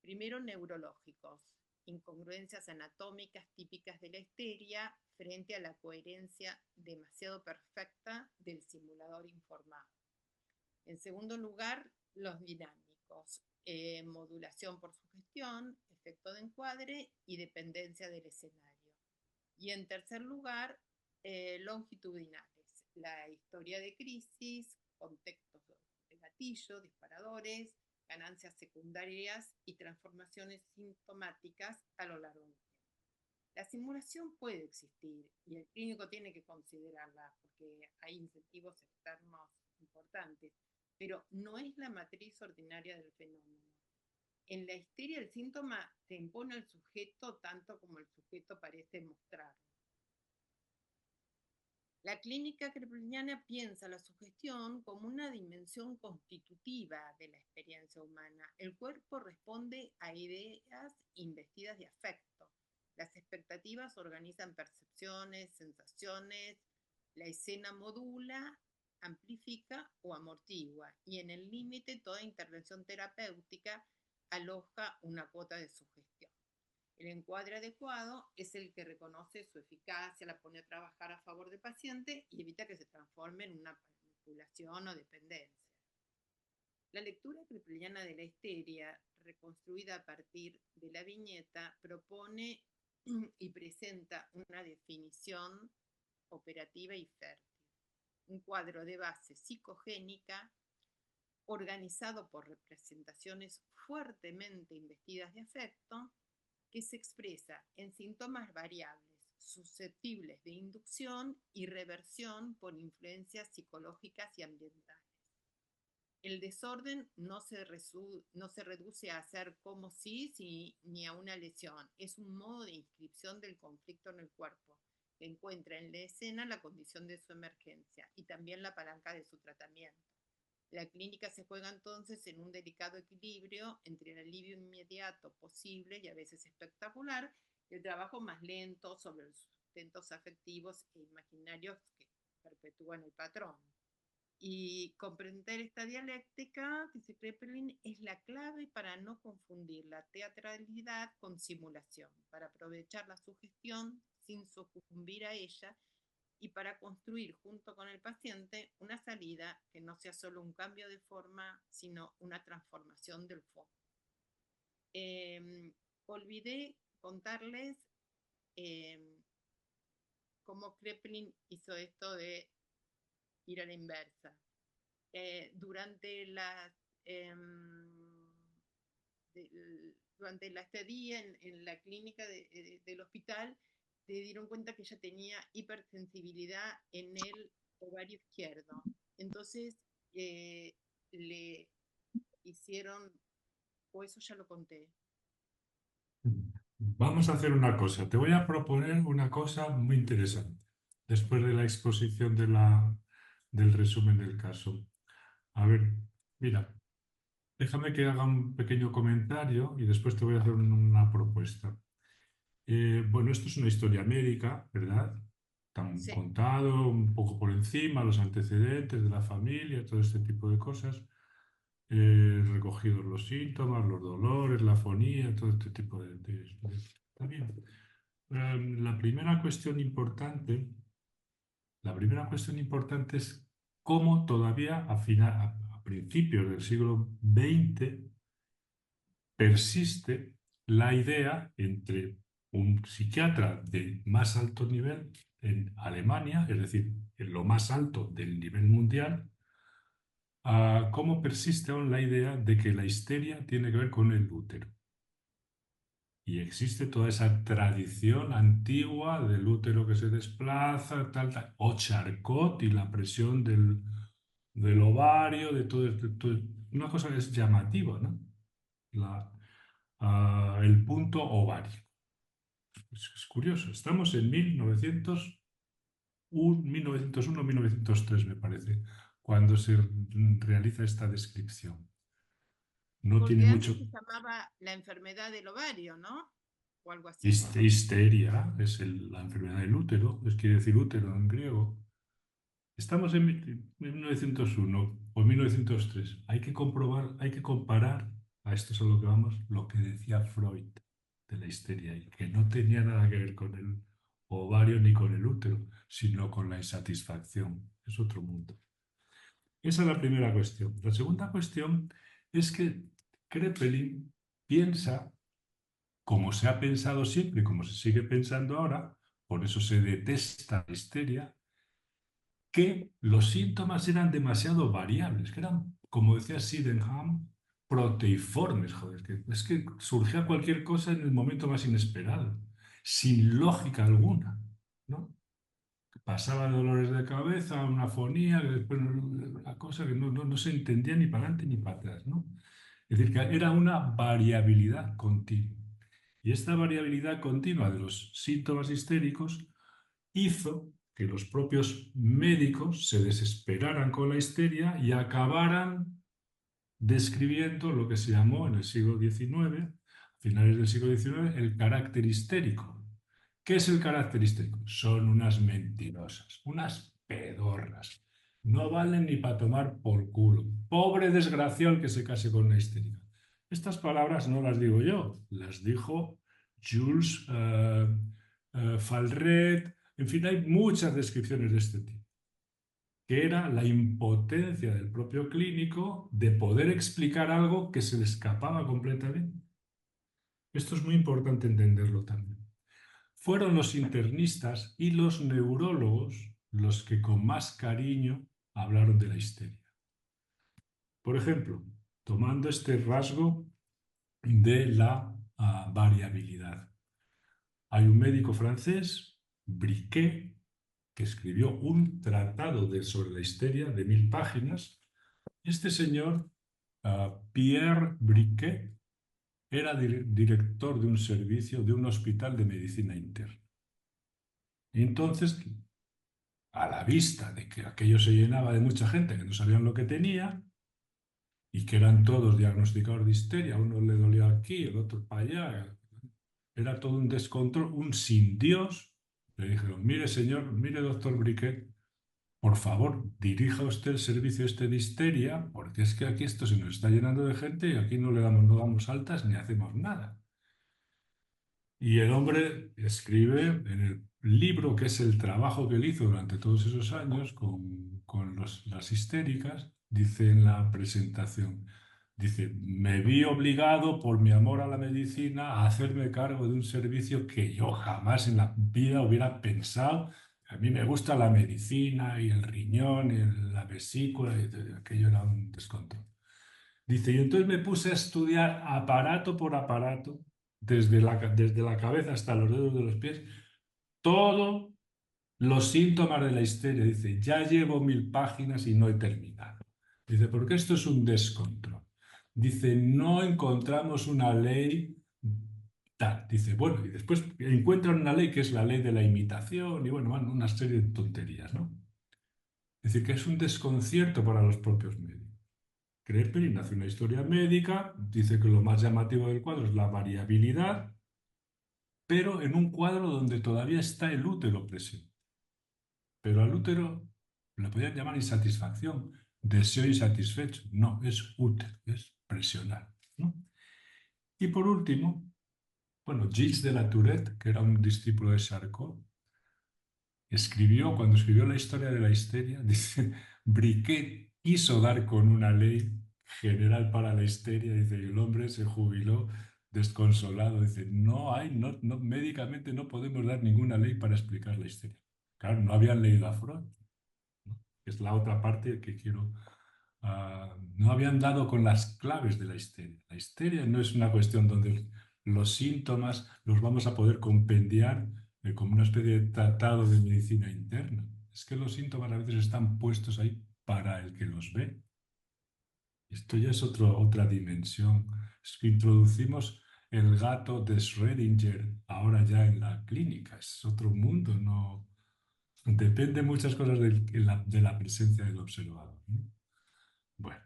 Primero, neurológicos, incongruencias anatómicas típicas de la histeria frente a la coherencia demasiado perfecta del simulador informado. En segundo lugar, los dinámicos, modulación por sugestión, efecto de encuadre y dependencia del escenario. Y en tercer lugar, longitudinales, la historia de crisis, contextos de gatillo, disparadores, ganancias secundarias y transformaciones sintomáticas a lo largo del tiempo. La simulación puede existir y el clínico tiene que considerarla porque hay incentivos externos importantes, pero no es la matriz ordinaria del fenómeno. En la histeria el síntoma se impone al sujeto tanto como el sujeto parece mostrarlo. La clínica kraepeliniana piensa la sugestión como una dimensión constitutiva de la experiencia humana. El cuerpo responde a ideas investidas de afecto. Las expectativas organizan percepciones, sensaciones, la escena modula, amplifica o amortigua, y en el límite toda intervención terapéutica aloja una cuota de sugestión. El encuadre adecuado es el que reconoce su eficacia, la pone a trabajar a favor del paciente y evita que se transforme en una manipulación o dependencia. La lectura kraepeliniana de la histeria, reconstruida a partir de la viñeta, propone y presenta una definición operativa y fértil. Un cuadro de base psicogénica organizado por representaciones fuertemente investidas de afecto, que se expresa en síntomas variables, susceptibles de inducción y reversión por influencias psicológicas y ambientales. El desorden no se reduce a hacer como si ni a una lesión, es un modo de inscripción del conflicto en el cuerpo, que encuentra en la escena la condición de su emergencia y también la palanca de su tratamiento. La clínica se juega entonces en un delicado equilibrio entre el alivio inmediato posible y a veces espectacular y el trabajo más lento sobre los sustentos afectivos e imaginarios que perpetúan el patrón. Y comprender esta dialéctica, dice Kraepelin, es la clave para no confundir la teatralidad con simulación, para aprovechar la sugestión sin sucumbir a ella y para construir junto con el paciente una salida que no sea solo un cambio de forma, sino una transformación del fondo. Olvidé contarles cómo Kraepelin hizo esto de ir a la inversa. Durante durante la estadía en la clínica del hospital, se dieron cuenta que ella tenía hipersensibilidad en el ovario izquierdo. Entonces le hicieron, o eso ya lo conté. Vamos a hacer una cosa. Te voy a proponer una cosa muy interesante después de la exposición del resumen del caso. A ver, mira, déjame que haga un pequeño comentario y después te voy a hacer una propuesta. Bueno, esto es una historia médica, ¿verdad? Tan Sí. contado un poco por encima, los antecedentes de la familia, todo este tipo de cosas. Recogidos los síntomas, los dolores, la afonía, todo este tipo de historias. Está bien. La primera cuestión importante es cómo todavía a principios del siglo XX persiste la idea entre un psiquiatra de más alto nivel en Alemania, es decir, en lo más alto del nivel mundial, a cómo persiste aún la idea de que la histeria tiene que ver con el útero. Y existe toda esa tradición antigua del útero que se desplaza, tal, o Charcot y la presión del ovario, de todo esto. Una cosa que es llamativa, ¿no? El punto ovario. Es curioso, estamos en 1901-1903, me parece, cuando se realiza esta descripción. No tiene Porque mucho. antes se llamaba la enfermedad del ovario, ¿no? O algo así. Histeria es la enfermedad del útero, quiere decir útero en griego. Estamos en 1901 o 1903. Hay que comprobar, hay que comparar, a esto es a lo que vamos, lo que decía Freud de la histeria, y que no tenía nada que ver con el ovario ni con el útero, sino con la insatisfacción. Es otro mundo. Esa es la primera cuestión. La segunda cuestión es que Kraepelin piensa, como se ha pensado siempre y como se sigue pensando ahora, por eso se detesta la histeria, que los síntomas eran demasiado variables, que eran, como decía Sydenham, proteiformes, joder, es que surgía cualquier cosa en el momento más inesperado, sin lógica alguna, ¿no? Pasaba dolores de cabeza, una afonía, después una cosa que no se entendía ni para adelante ni para atrás, ¿no? Es decir, que era una variabilidad continua. Y esta variabilidad continua de los síntomas histéricos hizo que los propios médicos se desesperaran con la histeria y acabaran describiendo lo que se llamó en el siglo XIX, a finales del siglo XIX, el carácter histérico. ¿Qué es el carácter histérico? Son unas mentirosas, unas pedorras. No valen ni para tomar por culo. Pobre desgraciado el que se case con una histérica. Estas palabras no las digo yo, las dijo Jules Falret. En fin, hay muchas descripciones de este tipo, que era la impotencia del propio clínico de poder explicar algo que se le escapaba completamente. Esto es muy importante entenderlo también. Fueron los internistas y los neurólogos los que con más cariño hablaron de la histeria. Por ejemplo, tomando este rasgo de la variabilidad. Hay un médico francés, Briquet, que escribió un tratado sobre la histeria de 1000 páginas. Este señor, Pierre Briquet, era director de un servicio de un hospital de medicina interna. Y entonces, a la vista de que aquello se llenaba de mucha gente que no sabían lo que tenía y que eran todos diagnosticados de histeria, a uno le dolía aquí, el otro para allá, era todo un descontrol, un sin Dios, le dijeron, mire señor, mire doctor Briquet, por favor, dirija usted el servicio este de histeria, porque es que aquí esto se nos está llenando de gente y aquí no damos altas ni hacemos nada. Y el hombre escribe en el libro, que es el trabajo que él hizo durante todos esos años con las histéricas, dice en la presentación, Dice, me vi obligado por mi amor a la medicina a hacerme cargo de un servicio que yo jamás en la vida hubiera pensado. A mí me gusta la medicina y el riñón y la vesícula, y aquello era un descontrol. Dice, y entonces me puse a estudiar aparato por aparato, desde la cabeza hasta los dedos de los pies, todos los síntomas de la histeria. Dice, ya llevo 1000 páginas y no he terminado. Dice, porque esto es un descontrol. Dice, no encontramos una ley tal. Dice, bueno, y después encuentran una ley que es la ley de la imitación y bueno, van una serie de tonterías, ¿no? Es decir, que es un desconcierto para los propios médicos. Kraepelin hace una historia médica, dice que lo más llamativo del cuadro es la variabilidad, pero en un cuadro donde todavía está el útero presente. Pero al útero le podían llamar insatisfacción, deseo insatisfecho. No, es útero, es presional, ¿no? Y por último, bueno, Gilles de la Tourette, que era un discípulo de Charcot, cuando escribió la historia de la histeria, dice, Briquet quiso dar con una ley general para la histeria, dice, y el hombre se jubiló desconsolado, dice, médicamente no podemos dar ninguna ley para explicar la histeria. Claro, no habían leído a Freud, ¿no? Es la otra parte que quiero... no habían dado con las claves de la histeria. La histeria no es una cuestión donde los síntomas los vamos a poder compendiar como una especie de tratado de medicina interna. Es que los síntomas a veces están puestos ahí para el que los ve. Esto ya es otra dimensión. Es que introducimos el gato de Schrödinger ahora ya en la clínica. Es otro mundo, no... Depende muchas cosas de la presencia del observador, ¿no? Bueno,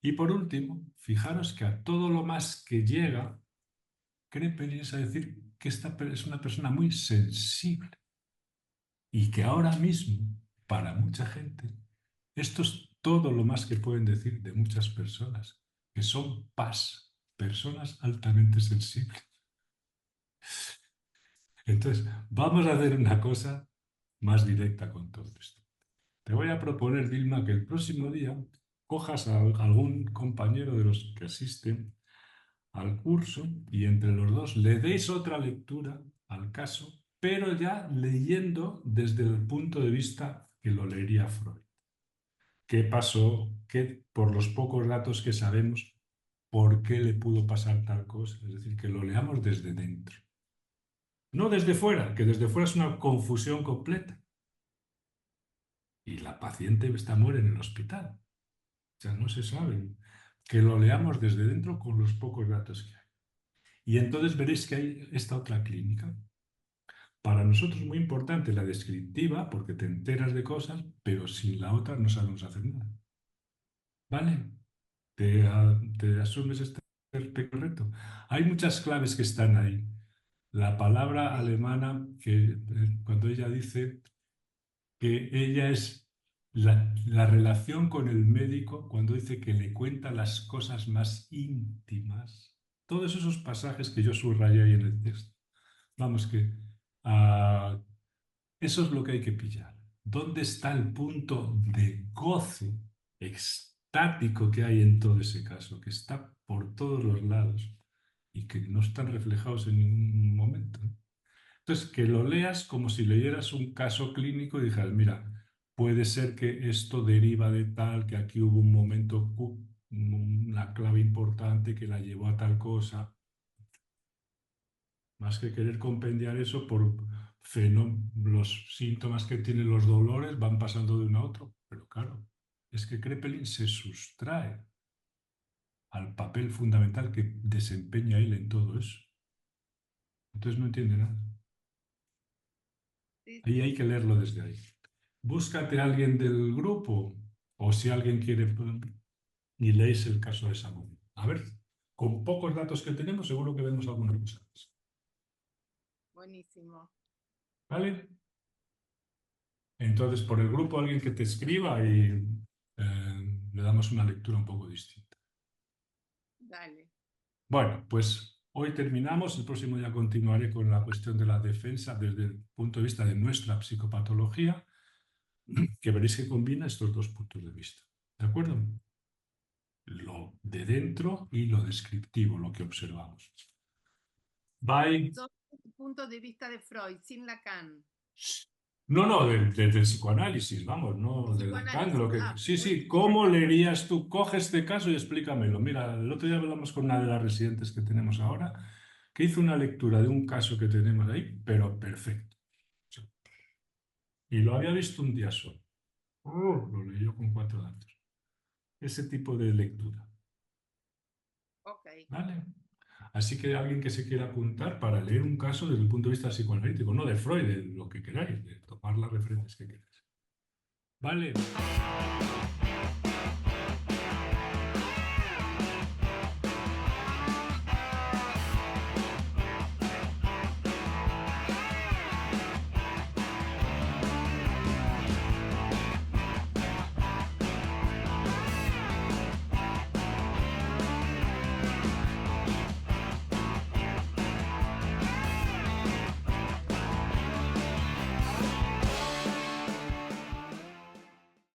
y por último, fijaros que a todo lo más que llega, Kraepelin es a decir que esta es una persona muy sensible y que ahora mismo, para mucha gente, esto es todo lo más que pueden decir de muchas personas, que son personas altamente sensibles. Entonces, vamos a hacer una cosa más directa con todo esto. Te voy a proponer, Dilma, que el próximo día cojas a algún compañero de los que asisten al curso y entre los dos le deis otra lectura al caso, pero ya leyendo desde el punto de vista que lo leería Freud. ¿Qué pasó? Por los pocos datos que sabemos, por qué le pudo pasar tal cosa? Es decir, que lo leamos desde dentro. No desde fuera, que desde fuera es una confusión completa. Y la paciente muere en el hospital. O sea, no se sabe. Que lo leamos desde dentro con los pocos datos que hay. Y entonces veréis que hay esta otra clínica. Para nosotros es muy importante la descriptiva, porque te enteras de cosas, pero sin la otra no sabemos hacer nada. ¿Vale? ¿Te asumes este pequeño reto? Hay muchas claves que están ahí. La palabra alemana, que cuando ella dice que ella es la relación con el médico, cuando dice que le cuenta las cosas más íntimas, todos esos pasajes que yo subrayé ahí en el texto. Vamos, que eso es lo que hay que pillar. ¿Dónde está el punto de goce extático que hay en todo ese caso? Que está por todos los lados y que no están reflejados en ningún momento. Entonces, que lo leas como si leyeras un caso clínico y dijeras, mira, puede ser que esto deriva de tal, que aquí hubo un momento, una clave importante que la llevó a tal cosa. Más que querer compendiar eso por los síntomas que tienen los dolores van pasando de uno a otro. Pero claro, es que Kraepelin se sustrae al papel fundamental que desempeña él en todo eso. Entonces no entiende nada. Ahí hay que leerlo desde ahí. Búscate a alguien del grupo o si alguien quiere y leéis el caso de Samuel. A ver, con pocos datos que tenemos seguro que vemos algunas cosas. Buenísimo. ¿Vale? Entonces, por el grupo, alguien que te escriba y le damos una lectura un poco distinta. Dale. Bueno, pues hoy terminamos. El próximo día continuaré con la cuestión de la defensa desde el punto de vista de nuestra psicopatología, que veréis que combina estos dos puntos de vista. ¿De acuerdo? Lo de dentro y lo descriptivo, lo que observamos. Bye. Son puntos de vista de Freud, sin Lacan. No, del psicoanálisis, vamos, no de Lacan. De lo que... Sí, sí, ¿cómo leerías tú? Coge este caso y explícamelo. Mira, el otro día hablamos con una de las residentes que tenemos ahora, que hizo una lectura de un caso que tenemos ahí, pero perfecto. Y lo había visto un día solo. Lo leyó con 4 datos. Ese tipo de lectura. Ok. ¿Vale? Así que alguien que se quiera apuntar para leer un caso desde el punto de vista psicoanalítico, no de Freud, de lo que queráis, de tomar las referencias que queráis. ¿Vale?